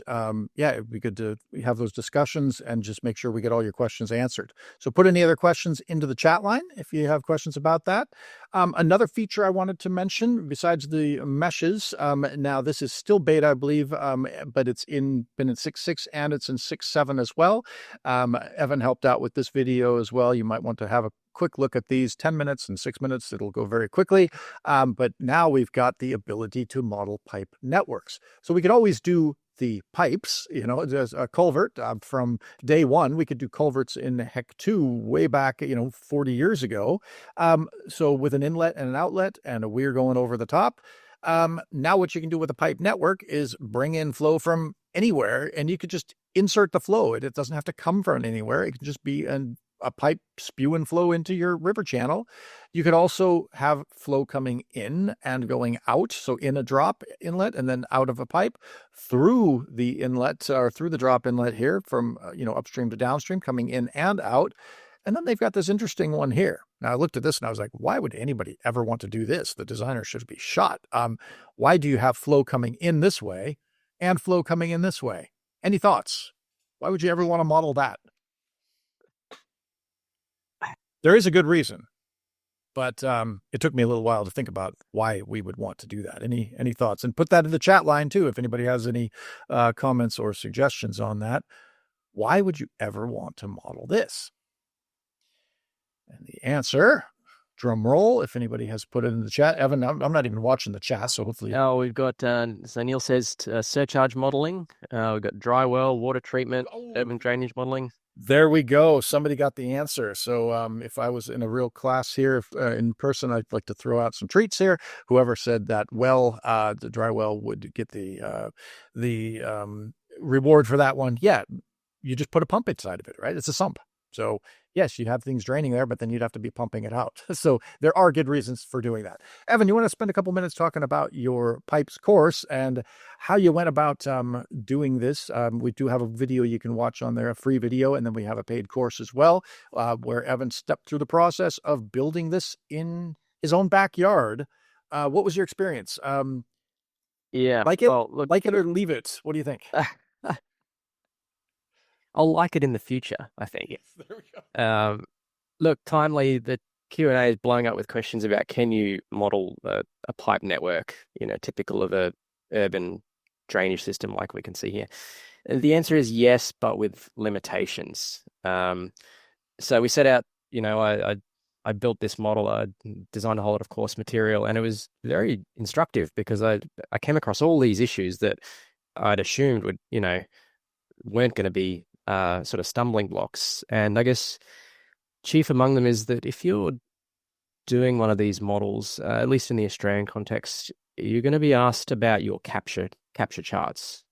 it'd be good to have those discussions and just make sure we get all your questions answered. So put any other questions into the chat line if you have questions about that. Another feature I wanted to mention, besides the meshes, now this is still beta, I believe, but it's been in 6.6 and it's in 6.7 as well. Evan helped out with this video as well. You might want to have a quick look at these 10 minutes and 6 minutes. It'll go very quickly. But now we've got the ability to model pipe networks. So we could always do the pipes, there's a culvert from day one. We could do culverts in HEC 2 way back, 40 years ago. So with an inlet and an outlet and a weir going over the top. Now what you can do with a pipe network is bring in flow from anywhere, and you could just insert the flow. It doesn't have to come from anywhere. It can just be a pipe spewing flow into your river channel. You could also have flow coming in and going out. So in a drop inlet and then out of a pipe through the inlet or through the drop inlet here from, upstream to downstream, coming in and out. And then they've got this interesting one here. Now I looked at this and I was like, why would anybody ever want to do this? The designer should be shot. Why do you have flow coming in this way and flow coming in this way? Any thoughts? Why would you ever want to model that? There is a good reason, but it took me a little while to think about why we would want to do that. Any thoughts? And put that in the chat line too, if anybody has any comments or suggestions on that. Why would you ever want to model this? And the answer, drum roll, if anybody has put it in the chat. Evan, I'm not even watching the chat, so hopefully. Oh, we've got, so Neil says surcharge modeling. We've got dry well, water treatment, urban drainage modeling. There we go. Somebody got the answer. So if I was in a real class here in person, I'd like to throw out some treats here. Whoever said that well, the dry well would get the reward for that one. Yeah, you just put a pump inside of it, right? It's a sump. So yes, you have things draining there, but then you'd have to be pumping it out. So there are good reasons for doing that. Evan, you want to spend a couple minutes talking about your pipes course and how you went about doing this? We do have a video you can watch on there, a free video, and then we have a paid course as well, where Evan stepped through the process of building this in his own backyard. What was your experience? Yeah. Like it, well, look, like it or leave it? What do you think? I'll like it in the future, I think. Yes, there we go. Look, Timely, the Q&A is blowing up with questions about can you model a pipe network, typical of a urban drainage system like we can see here. The answer is yes, but with limitations. So we set out, I built this model, I designed a whole lot of course material, and it was very instructive because I came across all these issues that I'd assumed weren't going to be sort of stumbling blocks. And I guess chief among them is that if you're doing one of these models, at least in the Australian context, you're going to be asked about your capture charts.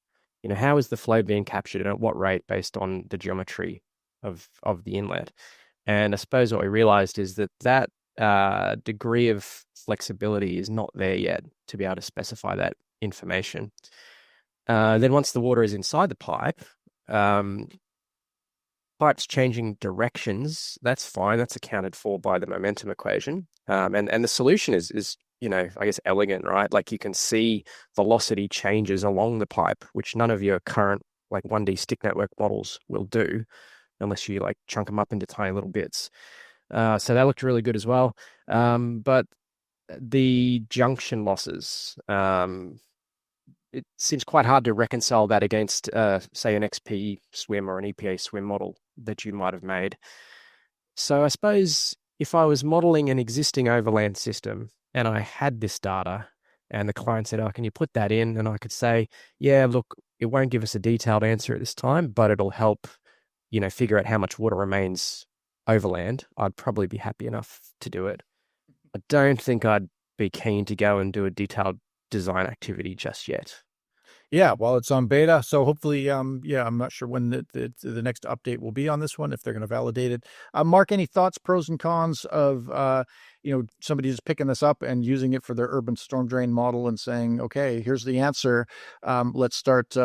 How is the flow being captured and at what rate based on the geometry of the inlet? And I suppose what we realized is that degree of flexibility is not there yet to be able to specify that information. Then once the water is inside the pipe, pipes changing directions, that's fine. That's accounted for by the momentum equation. And the solution is, I guess elegant, right? Like you can see velocity changes along the pipe, which none of your current like 1D stick network models will do unless you like chunk them up into tiny little bits. So that looked really good as well. But the junction losses, it seems quite hard to reconcile that against, say, an XP swim or an EPA swim model that you might have made. So I suppose if I was modeling an existing overland system and I had this data and the client said, oh, can you put that in? And I could say, yeah, look, it won't give us a detailed answer at this time, but it'll help, figure out how much water remains overland. I'd probably be happy enough to do it. I don't think I'd be keen to go and do a detailed design activity just yet. Yeah, well, it's on beta, so hopefully, I'm not sure when the next update will be on this one, if they're going to validate it. Mark, any thoughts, pros and cons of, somebody just picking this up and using it for their urban storm drain model and saying, okay, here's the answer. Let's start,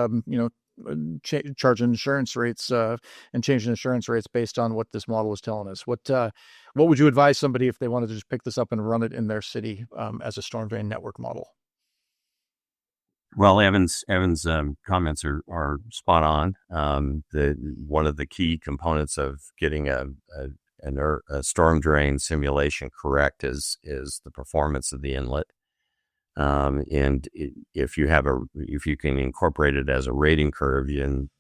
charging insurance rates and changing insurance rates based on what this model is telling us. What would you advise somebody if they wanted to just pick this up and run it in their city as a storm drain network model? Well, Evan's comments are spot on. One of the key components of getting a storm drain simulation correct is the performance of the inlet. And if you can incorporate it as a rating curve,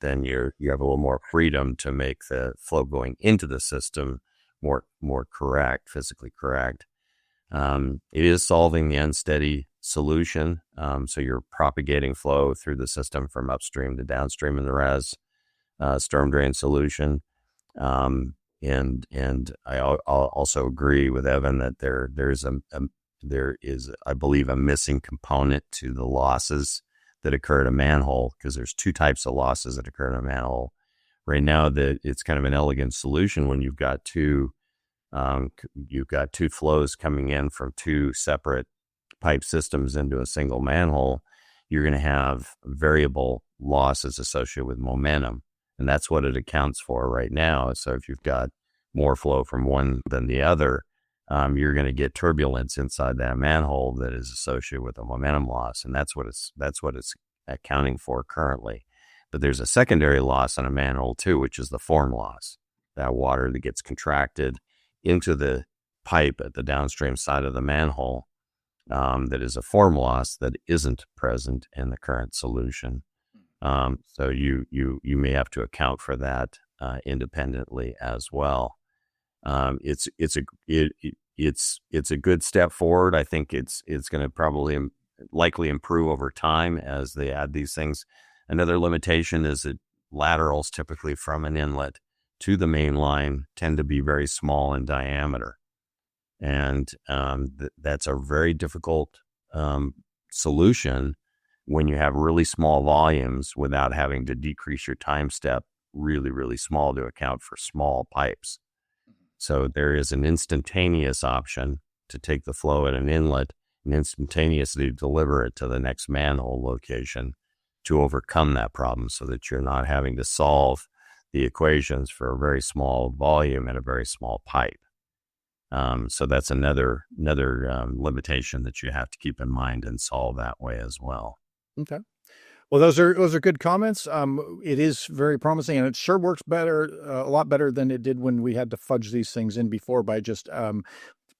then you have a little more freedom to make the flow going into the system more correct, physically correct. It is solving the unsteady solution. So you're propagating flow through the system from upstream to downstream in the RAS storm drain solution. And I'll also agree with Evan that there is, I believe, a missing component to the losses that occur at a manhole, because there's two types of losses that occur in a manhole. Right now, it's kind of an elegant solution when you've got two flows coming in from two separate pipe systems into a single manhole. You're going to have variable losses associated with momentum, and that's what it accounts for right now. So if you've got more flow from one than the other, you're going to get turbulence inside that manhole that is associated with a momentum loss, and that's what it's accounting for currently. But there's a secondary loss on a manhole too, which is the form loss. That water that gets contracted into the pipe at the downstream side of the manhole that is a form loss that isn't present in the current solution. So you may have to account for that independently as well. It's a good step forward. I think it's going to probably likely improve over time as they add these things. Another limitation is that laterals typically from an inlet to the main line tend to be very small in diameter. And that's a very difficult solution when you have really small volumes without having to decrease your time step really, really small to account for small pipes. So there is an instantaneous option to take the flow at an inlet and instantaneously deliver it to the next manhole location to overcome that problem so that you're not having to solve the equations for a very small volume and a very small pipe. So that's another limitation that you have to keep in mind and solve that way as well. Okay. Well, those are good comments. It is very promising, and it sure works better, a lot better than it did when we had to fudge these things in before by just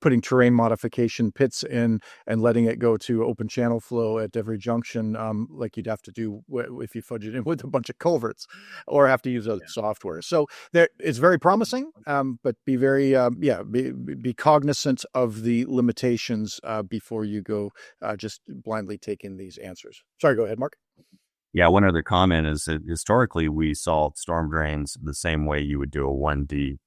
putting terrain modification pits in and letting it go to open channel flow at every junction, like you'd have to do if you fudge it in with a bunch of culverts, or have to use other software. So it's very promising, but be very be cognizant of the limitations before you go just blindly taking these answers. Sorry, go ahead, Mark. Yeah, one other comment is that historically we solved storm drains the same way you would do a 1D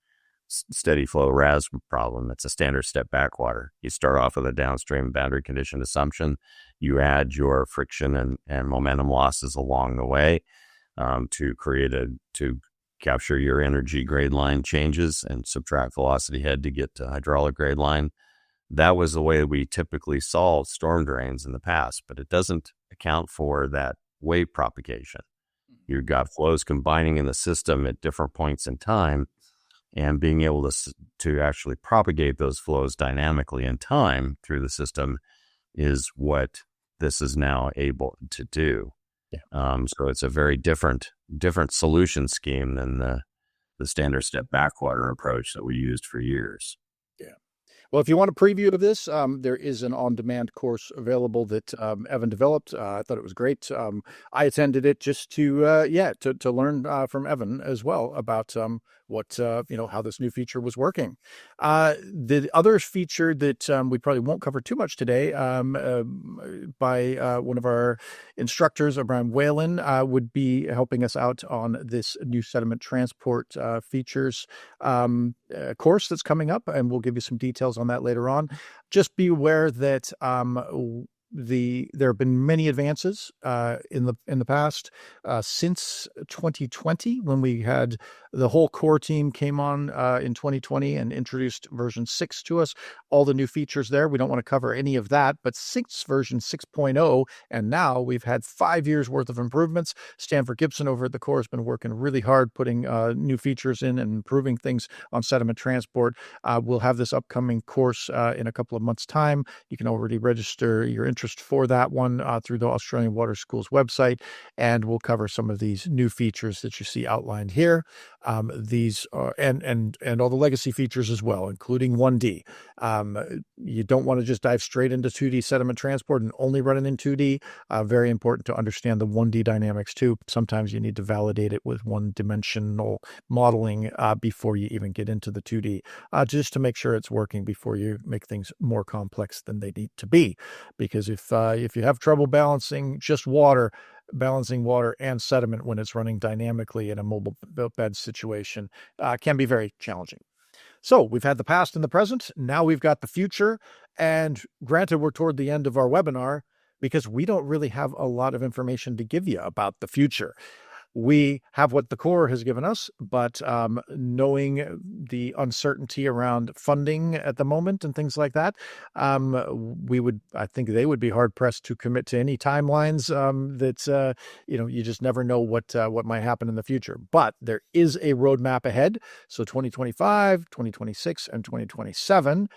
steady flow RAS problem. It's a standard step backwater. You start off with a downstream boundary condition assumption. You add your friction and momentum losses along the way to capture your energy grade line changes and subtract velocity head to get to hydraulic grade line. That was the way we typically solved storm drains in the past, but it doesn't account for that wave propagation. You've got flows combining in the system at different points in time, and being able to actually propagate those flows dynamically in time through the system is what this is now able to do. Yeah. So it's a very different solution scheme than the standard step backwater approach that we used for years. Well, if you want a preview of this, there is an on-demand course available that Evan developed. I thought it was great. I attended it just to learn from Evan as well about how this new feature was working. The other feature that we probably won't cover too much today, by one of our instructors, Brian Whalen, would be helping us out on this new sediment transport features course that's coming up, and we'll give you some details on that later on. Just be aware that there have been many advances in the past since 2020, when we had the whole core team came on in 2020 and introduced version 6 to us. All the new features there. We don't want to cover any of that, but since version 6.0 and now we've had 5 years worth of improvements. Stanford Gibson over at the core has been working really hard putting new features in and improving things on sediment transport. We'll have this upcoming course in a couple of months' time. You can already register your interest for that one through the Australian Water School's website, and we'll cover some of these new features that you see outlined here. These are and all the legacy features as well, including 1D. You don't want to just dive straight into 2D sediment transport and only run it in 2D. Very important to understand the 1D dynamics too. Sometimes you need to validate it with one-dimensional modeling before you even get into the 2D, just to make sure it's working before you make things more complex than they need to be. Because if you have trouble balancing water and sediment when it's running dynamically in a mobile bed situation, can be very challenging. So we've had the past and the present. Now we've got the future. And granted, we're toward the end of our webinar because we don't really have a lot of information to give you about the future. We have what the core has given us, but knowing the uncertainty around funding at the moment and things like that, I think they would be hard pressed to commit to any timelines that you just never know what might happen in the future. But there is a roadmap ahead. So 2025, 2026, and 2027.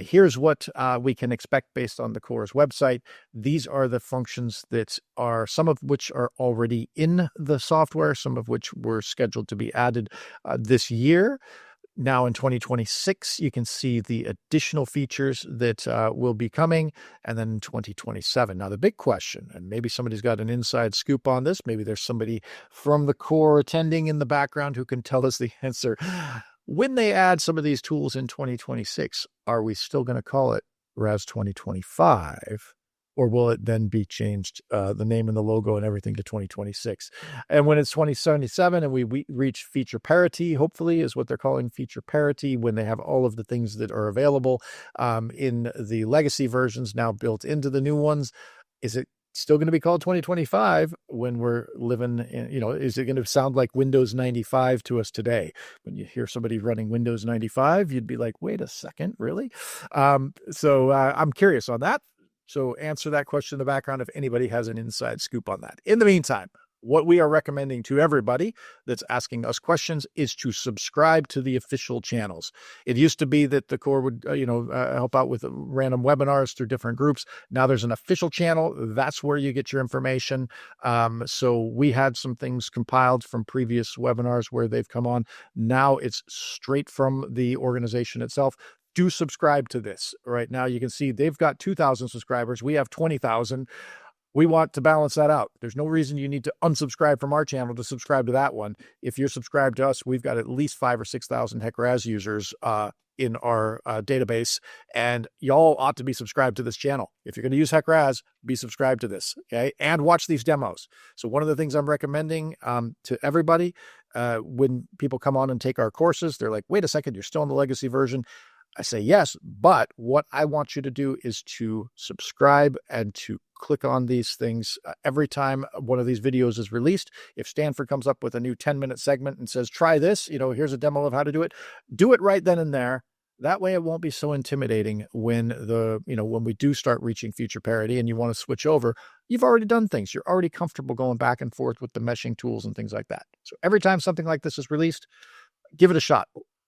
Here's what we can expect based on the core's website. These are the functions that are, some of which are already in the software, some of which were scheduled to be added this year. Now in 2026, you can see the additional features that will be coming, and then in 2027. Now, the big question, and maybe somebody's got an inside scoop on this, maybe there's somebody from the Corps attending in the background who can tell us the answer. When they add some of these tools in 2026, are we still going to call it RAS 2025? Or will it then be changed, the name and the logo and everything, to 2026? And when it's 2077 and we reach feature parity, hopefully is what they're calling feature parity, when they have all of the things that are available in the legacy versions now built into the new ones, is it still going to be called 2025 when we're living in, is it going to sound like Windows 95 to us today? When you hear somebody running Windows 95, you'd be like, wait a second, really? So I'm curious on that. So answer that question in the background if anybody has an inside scoop on that. In the meantime, what we are recommending to everybody that's asking us questions is to subscribe to the official channels. It used to be that the Corps would, help out with random webinars through different groups. Now there's an official channel. That's where you get your information. So we had some things compiled from previous webinars where they've come on. Now it's straight from the organization itself. Do subscribe to this. Right now, you can see they've got 2,000 subscribers. We have 20,000. We want to balance that out. There's no reason you need to unsubscribe from our channel to subscribe to that one. If you're subscribed to us, we've got at least 5,000 or 6,000 HEC RAS users in our database, and y'all ought to be subscribed to this channel. If you're going to use HEC RAS, be subscribed to this, okay? And watch these demos. So one of the things I'm recommending to everybody, when people come on and take our courses, they're like, wait a second, you're still in the legacy version. I say yes, but what I want you to do is to subscribe and to click on these things every time one of these videos is released. If Stanford comes up with a new 10-minute segment and says, try this, here's a demo of how to do it right then and there. That way it won't be so intimidating when when we do start reaching feature parity and you want to switch over. You've already done things. You're already comfortable going back and forth with the meshing tools and things like that. So every time something like this is released, give it a shot.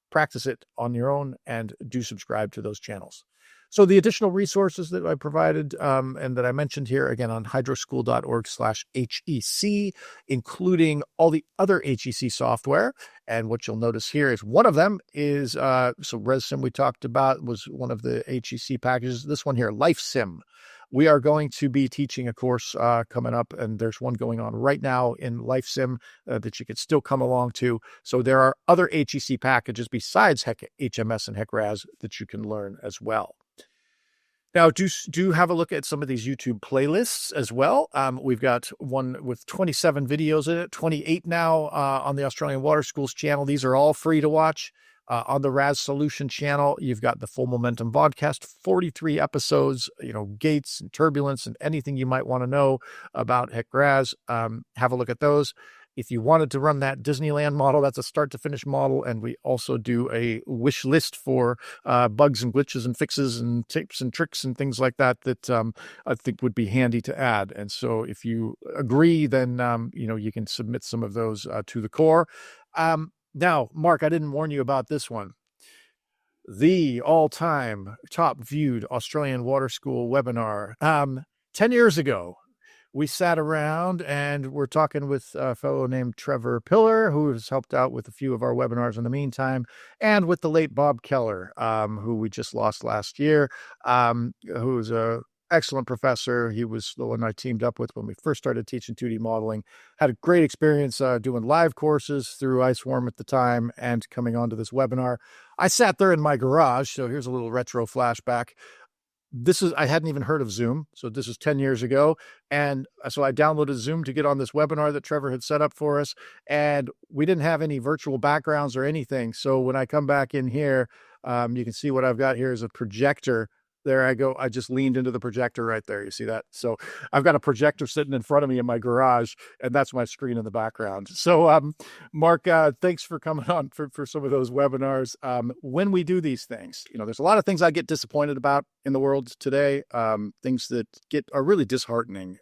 Practice it on your own and do subscribe to those channels. So the additional resources that I provided and that I mentioned here, again, on hydroschool.org/HEC, including all the other HEC software. And what you'll notice here is one of them is, so ResSim we talked about was one of the HEC packages. This one here, LifeSim. We are going to be teaching a course coming up, and there's one going on right now in LifeSim that you could still come along to. So there are other HEC packages besides HMS and HEC RAS that you can learn as well. Now, do have a look at some of these YouTube playlists as well. We've got one with 27 videos in it, 28 now on the Australian Water Schools channel. These are all free to watch. On the RAS Solution channel, you've got the Full Momentum podcast, 43 episodes, gates and turbulence and anything you might want to know about HEC RAS. Have a look at those. If you wanted to run that Disneyland model, that's a start to finish model. And we also do a wish list for bugs and glitches and fixes and tips and tricks and things like that I think would be handy to add. And so if you agree, then, you can submit some of those to the Corps. Now, Mark, I didn't warn you about this one. The all-time top-viewed Australian Water School webinar. 10 years ago, we sat around and we're talking with a fellow named Trevor Pillar, who has helped out with a few of our webinars in the meantime, and with the late Bob Keller, who we just lost last year, who's a excellent professor. He was the one I teamed up with when we first started teaching 2D modeling. Had a great experience doing live courses through Iceworm at the time and coming onto this webinar. I sat there in my garage, so here's a little retro flashback. I hadn't even heard of Zoom, so this is 10 years ago. And so I downloaded Zoom to get on this webinar that Trevor had set up for us, and we didn't have any virtual backgrounds or anything. So when I come back in here, you can see what I've got here is a projector. There I go. I just leaned into the projector right there. You see that? So I've got a projector sitting in front of me in my garage, and that's my screen in the background. So, Mark, thanks for coming on for some of those webinars. When we do these things, there's a lot of things I get disappointed about in the world today, things that are really disheartening.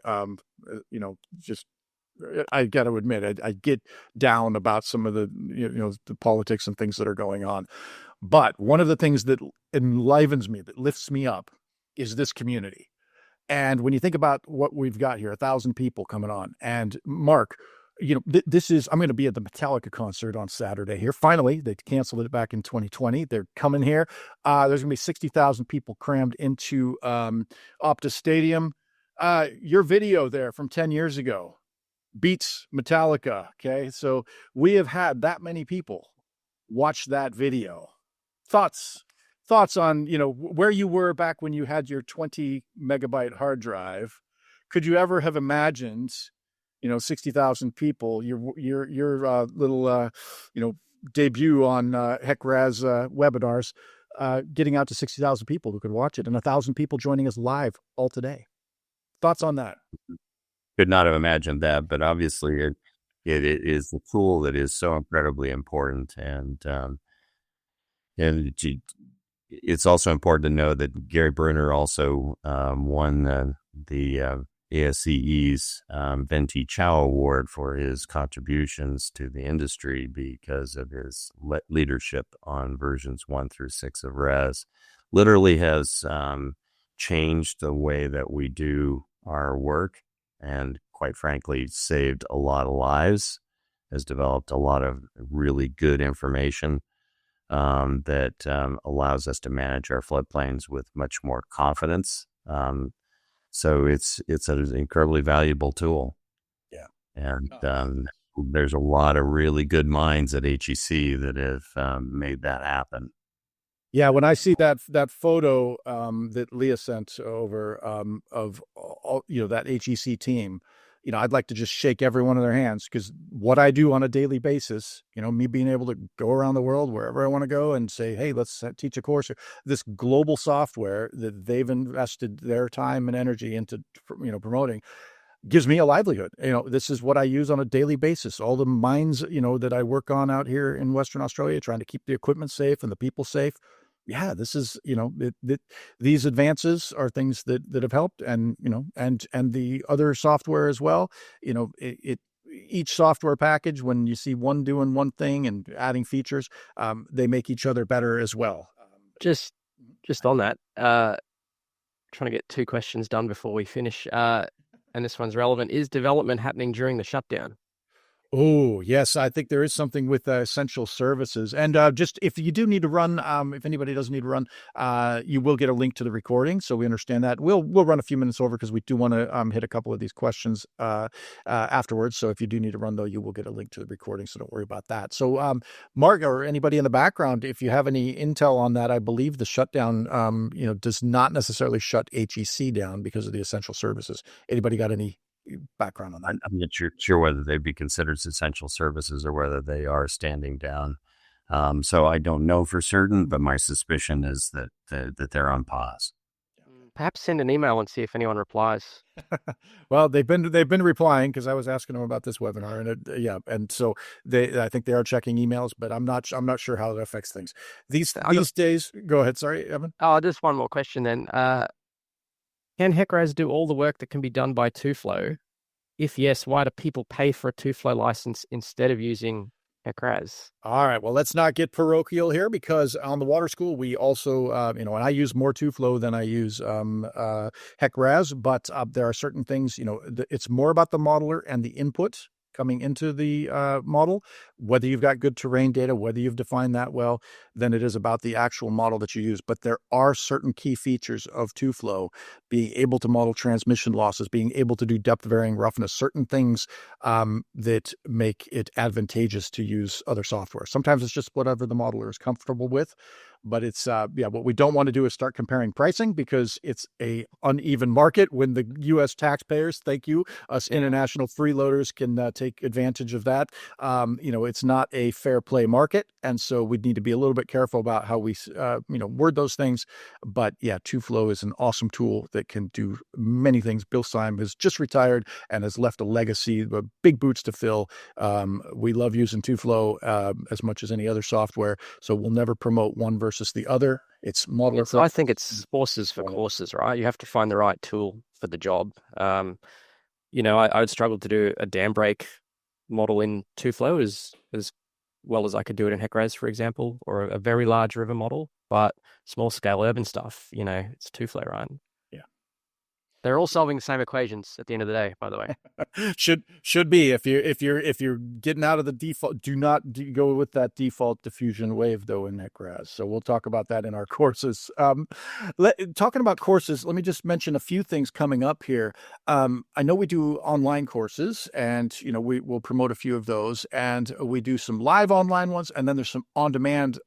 Just I got to admit, I get down about some of the, the politics and things that are going on. But one of the things that enlivens me, that lifts me up, is this community. And when you think about what we've got here, 1,000 people coming on, and Mark, this is, I'm going to be at the Metallica concert on Saturday here. Finally, they canceled it back in 2020. They're coming here. There's going to be 60,000 people crammed into Optus Stadium. Your video there from 10 years ago beats Metallica. Okay. So we have had that many people watch that video. Thoughts on, where you were back when you had your 20 megabyte hard drive. Could you ever have imagined, 60,000 people, your little, debut on HEC RAS webinars, getting out to 60,000 people who could watch it, and 1,000 people joining us live all today? Thoughts on that? Could not have imagined that, but obviously it is a tool that is so incredibly important, and it's also important to know that Gary Brunner also won the ASCE's Venti Chow Award for his contributions to the industry because of his leadership on versions 1 through 6 of RAS. Literally has changed the way that we do our work, and quite frankly saved a lot of lives, has developed a lot of really good information that allows us to manage our floodplains with much more confidence. So it's an incredibly valuable tool. Yeah. And there's a lot of really good minds at HEC that have made that happen. Yeah, when I see that photo that Leah sent over of all, that HEC team, I'd like to just shake every one of their hands, because what I do on a daily basis, me being able to go around the world wherever I want to go and say, hey, let's teach a course. This global software that they've invested their time and energy into, promoting, gives me a livelihood. This is what I use on a daily basis. All the mines, that I work on out here in Western Australia, trying to keep the equipment safe and the people safe. Yeah, this is, these advances are things that have helped, and, and the other software as well. Each software package, when you see one doing one thing and adding features, they make each other better as well. Just on that, trying to get 2 questions done before we finish. And this one's relevant. Is development happening during the shutdown? Oh, yes. I think there is something with essential services. And just if you do need to run, if anybody doesn't need to run, you will get a link to the recording. So we understand that. We'll run a few minutes over because we do want to hit a couple of these questions afterwards. So if you do need to run, though, you will get a link to the recording. So don't worry about that. So Mark, or anybody in the background, if you have any intel on that, I believe the shutdown, does not necessarily shut HEC down because of the essential services. Anybody got any background on that? I'm not sure whether they'd be considered essential services or whether they are standing down. So I don't know for certain, but my suspicion is that they're on pause. Perhaps send an email and see if anyone replies. Well, they've been replying, because I was asking them about this webinar, and and so I think they are checking emails, but I'm not sure how that affects things these days. Go ahead. Sorry, Evan. Oh, just one more question then. Can HEC RAS do all the work that can be done by TUFLOW? If yes, why do people pay for a TUFLOW license instead of using HEC RAS? All right. Well, let's not get parochial here, because on the water school, we also, and I use more TUFLOW than I use HEC RAS, but there are certain things, it's more about the modeler and the input coming into the model, whether you've got good terrain data, whether you've defined that well, than it is about the actual model that you use. But there are certain key features of TUFLOW: being able to model transmission losses, being able to do depth varying roughness, certain things that make it advantageous to use other software. Sometimes it's just whatever the modeler is comfortable with. But it's, what we don't want to do is start comparing pricing, because it's a uneven market when the U.S. taxpayers, thank you, us international freeloaders, can take advantage of that. It's not a fair play market. And so we need to be a little bit careful about how we, word those things. But yeah, TUFLOW is an awesome tool that can do many things. Bill Syme has just retired and has left a legacy, big boots to fill. We love using TUFLOW as much as any other software. So we'll never promote one versus the other. It's modeler. So I think it's horses for courses, right? You have to find the right tool for the job. I would struggle to do a dam break model in TUFLOW as well as I could do it in HEC RAS, for example, or a very large river model. But small scale urban stuff, it's TUFLOW, right? Yeah. They're all solving the same equations at the end of the day, by the way. Should be if you're getting out of the default, do not go with that default diffusion wave though in HEC RAS. So we'll talk about that in our courses. Talking about courses, let me just mention a few things coming up here. I know we do online courses, and we will promote a few of those, and we do some live online ones, and then there's some on-demand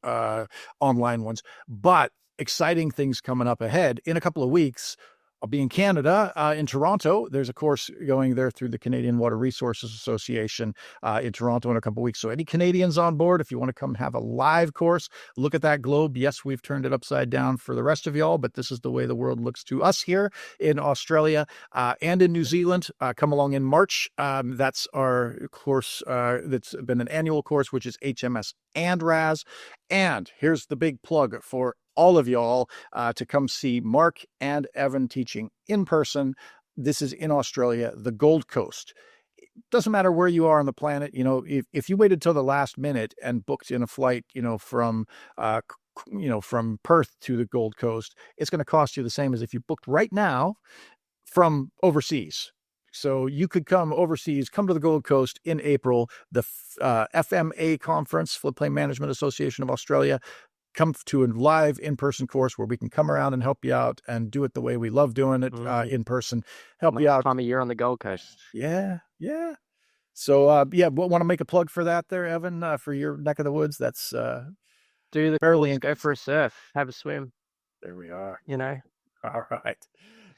online ones. But exciting things coming up ahead in a couple of weeks. I'll be in Canada, in Toronto. There's a course going there through the Canadian Water Resources Association in Toronto in a couple of weeks. So any Canadians on board, if you want to come have a live course, look at that globe. Yes, we've turned it upside down for the rest of y'all, but this is the way the world looks to us here in Australia and in New Zealand. Come along in March. That's our course that's been an annual course, which is HMS and RAS. And here's the big plug for all of y'all to come see Mark and Evan teaching in person. This is in Australia, the Gold Coast. It doesn't matter where you are on the planet. If you waited till the last minute and booked in a flight, from Perth to the Gold Coast, it's going to cost you the same as if you booked right now from overseas. So you could come overseas, come to the Gold Coast in April, the FMA conference, Floodplain Management Association of Australia. Come to a live in-person course where we can come around and help you out and do it the way we love doing it in person. Help you out. Time of year on the Gold Coast. Yeah. So, want to make a plug for that there, Evan, for your neck of the woods? That's do the fairly go for a surf, have a swim. There we are. All right.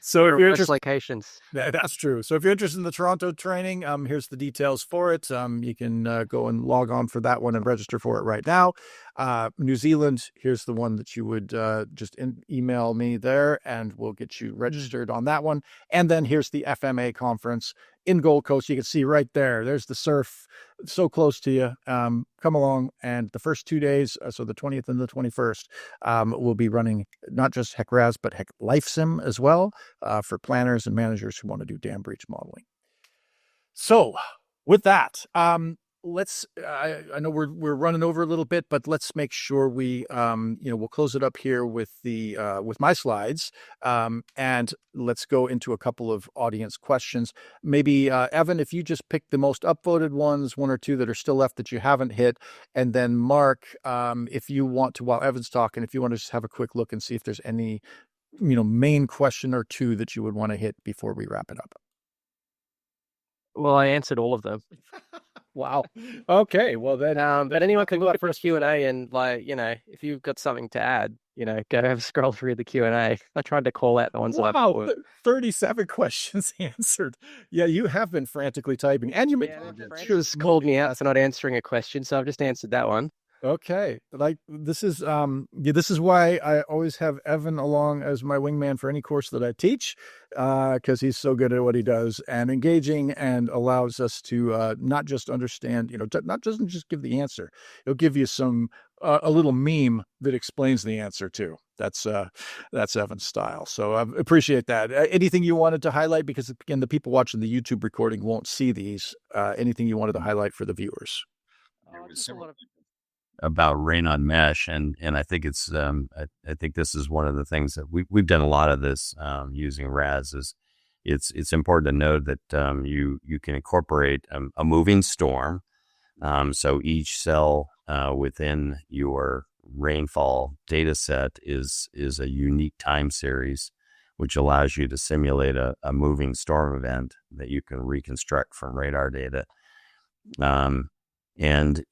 So if you're interested, locations. That's true. So if you're interested in the Toronto training, here's the details for it. You can go and log on for that one and register for it right now. New Zealand, here's the one that you would just email me there, and we'll get you registered on that one. And then here's the FMA conference in Gold Coast. You can see right there. There's the surf, so close to you. Come along, and the first 2 days, so the 20th and the 21st, we'll be running not just HEC RAS, but HEC LifeSim as well for planners and managers who want to do dam breach modeling. So with that, let's, I know we're running over a little bit, but let's make sure we, we'll close it up here with with my slides, and let's go into a couple of audience questions. Maybe, Evan, if you just pick the most upvoted ones, one or two that are still left that you haven't hit, and then Mark, if you want to, while Evan's talking, if you want to just have a quick look and see if there's any, main question or two that you would want to hit before we wrap it up. Well, I answered all of them. Wow. Okay. Well, then, but anyone can go up for a Q&A and if you've got something to add, go have a scroll through the Q&A. I tried to call out the ones. Wow, 37 questions answered. Yeah, you have been frantically typing, and you just called me out for not answering a question, so I've just answered that one. Okay. This is why I always have Evan along as my wingman for any course that I teach, because he's so good at what he does and engaging, and allows us to not just understand, not just give the answer. He'll give you a little meme that explains the answer too. That's Evan's style. So I appreciate that. Anything you wanted to highlight, because again, the people watching the YouTube recording won't see these. Anything you wanted to highlight for the viewers? About rain on mesh, and I think it's I think this is one of the things that we've done a lot of this using RAS. Is it's important to note that you can incorporate a moving storm, so each cell within your rainfall data set is a unique time series, which allows you to simulate a moving storm event that you can reconstruct from radar data. And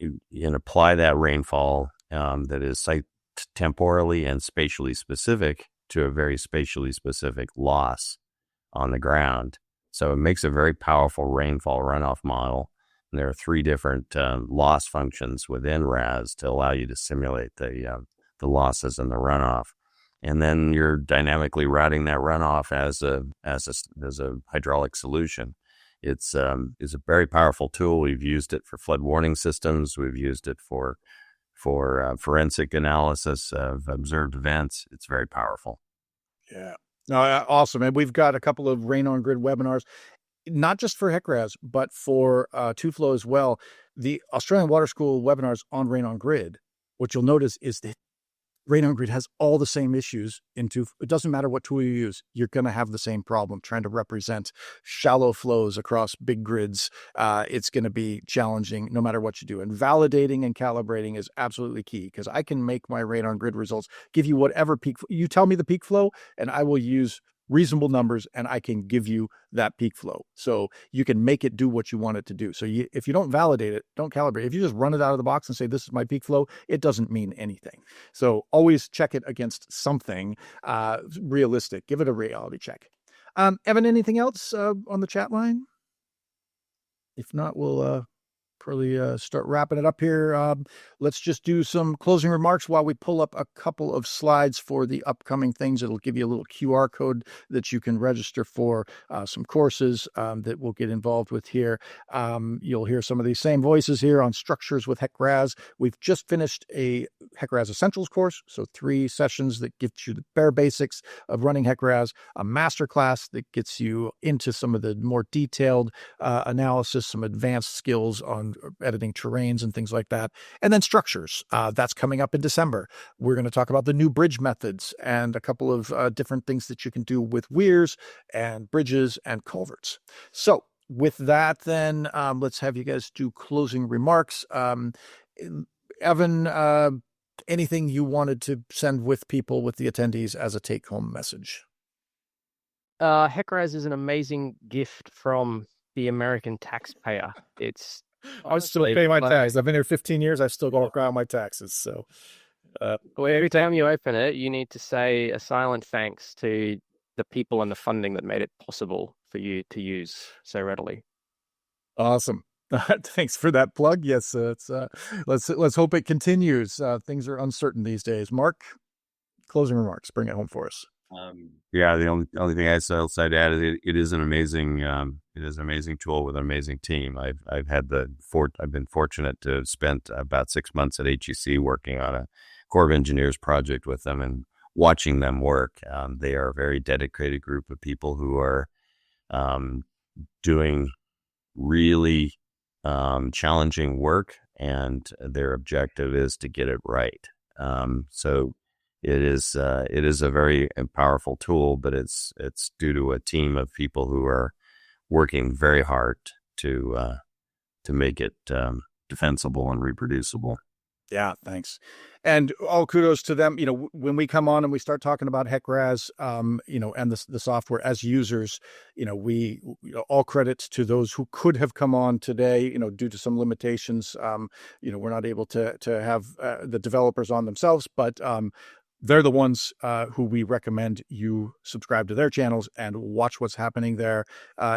apply that rainfall that is temporally and spatially specific to a very spatially specific loss on the ground. So it makes a very powerful rainfall runoff model. And there are 3 different loss functions within RAS to allow you to simulate the losses in the runoff. And then you're dynamically routing that runoff as a hydraulic solution. It's a very powerful tool. We've used it for flood warning systems. We've used it for forensic analysis of observed events. It's very powerful. Yeah. No, awesome. And we've got a couple of Rain on Grid webinars, not just for HEC RAS, but for TUFLOW as well. The Australian Water School webinars on Rain on Grid, what you'll notice is that radon grid has all the same issues. It doesn't matter what tool you use, you're going to have the same problem trying to represent shallow flows across big grids. It's going to be challenging no matter what you do. And validating and calibrating is absolutely key, because I can make my radon grid results give you whatever peak. You tell me the peak flow, and I will use reasonable numbers, and I can give you that peak flow. So you can make it do what you want it to do. So if you don't validate it, don't calibrate. If you just run it out of the box and say, this is my peak flow, it doesn't mean anything. So always check it against something realistic. Give it a reality check. Evan, anything else on the chat line? If not, we'll probably start wrapping it up here. Let's just do some closing remarks while we pull up a couple of slides for the upcoming things. It'll give you a little QR code that you can register for some courses that we'll get involved with here. You'll hear some of these same voices here on structures with HEC RAS. We've just finished a HEC RAS Essentials course, so 3 sessions that get you the bare basics of running HEC RAS, a masterclass that gets you into some of the more detailed analysis, some advanced skills on editing terrains and things like that. And then structures. That's coming up in December. We're going to talk about the new bridge methods and a couple of different things that you can do with weirs and bridges and culverts. So with that, then let's have you guys do closing remarks. Evan, anything you wanted to send with people, with the attendees, as a take-home message? HEC RAS is an amazing gift from the American taxpayer. It's I still pay my taxes. I've been here 15 years. I still go around my taxes. So well, every time you open it, you need to say a silent thanks to the people and the funding that made it possible for you to use so readily. Awesome. Thanks for that plug. Yes, let's hope it continues. Things are uncertain these days. Mark, closing remarks. Bring it home for us. Yeah, the only thing I'd to add is it is an amazing tool with an amazing team. I've been fortunate to have spent about 6 months at HEC working on a Corps of Engineers project with them and watching them work. They are a very dedicated group of people who are doing really challenging work, and their objective is to get it right. So it is a very powerful tool, but it's due to a team of people who are working very hard to make it defensible and reproducible. Yeah, thanks. And all kudos to them. When we come on and we start talking about HEC RAS, and the software as users, we all credits to those who could have come on today, due to some limitations. We're not able to have the developers on themselves, but they're the ones who we recommend you subscribe to their channels and watch what's happening there,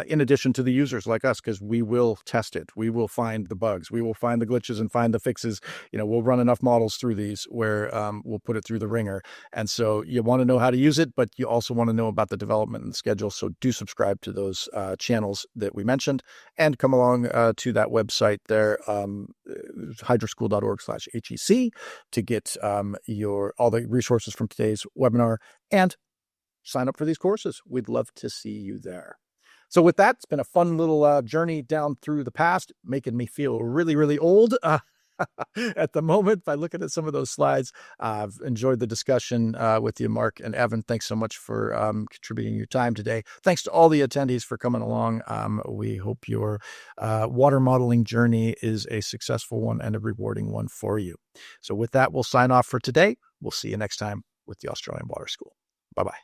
in addition to the users like us, because we will test it. We will find the bugs. We will find the glitches and find the fixes. We'll run enough models through these where we'll put it through the ringer. And so you want to know how to use it, but you also want to know about the development and the schedule. So do subscribe to those channels that we mentioned, and come along to that website there, hydroschool.org/HEC, to get all the resources from today's webinar and sign up for these courses. We'd love to see you there. So with that, it's been a fun little journey down through the past, making me feel really, really old at the moment by looking at some of those slides. I've enjoyed the discussion with you, Mark and Evan. Thanks so much for contributing your time today. Thanks to all the attendees for coming along. We hope your water modeling journey is a successful one and a rewarding one for you. So with that, we'll sign off for today. We'll see you next time with the Australian Water School. Bye-bye.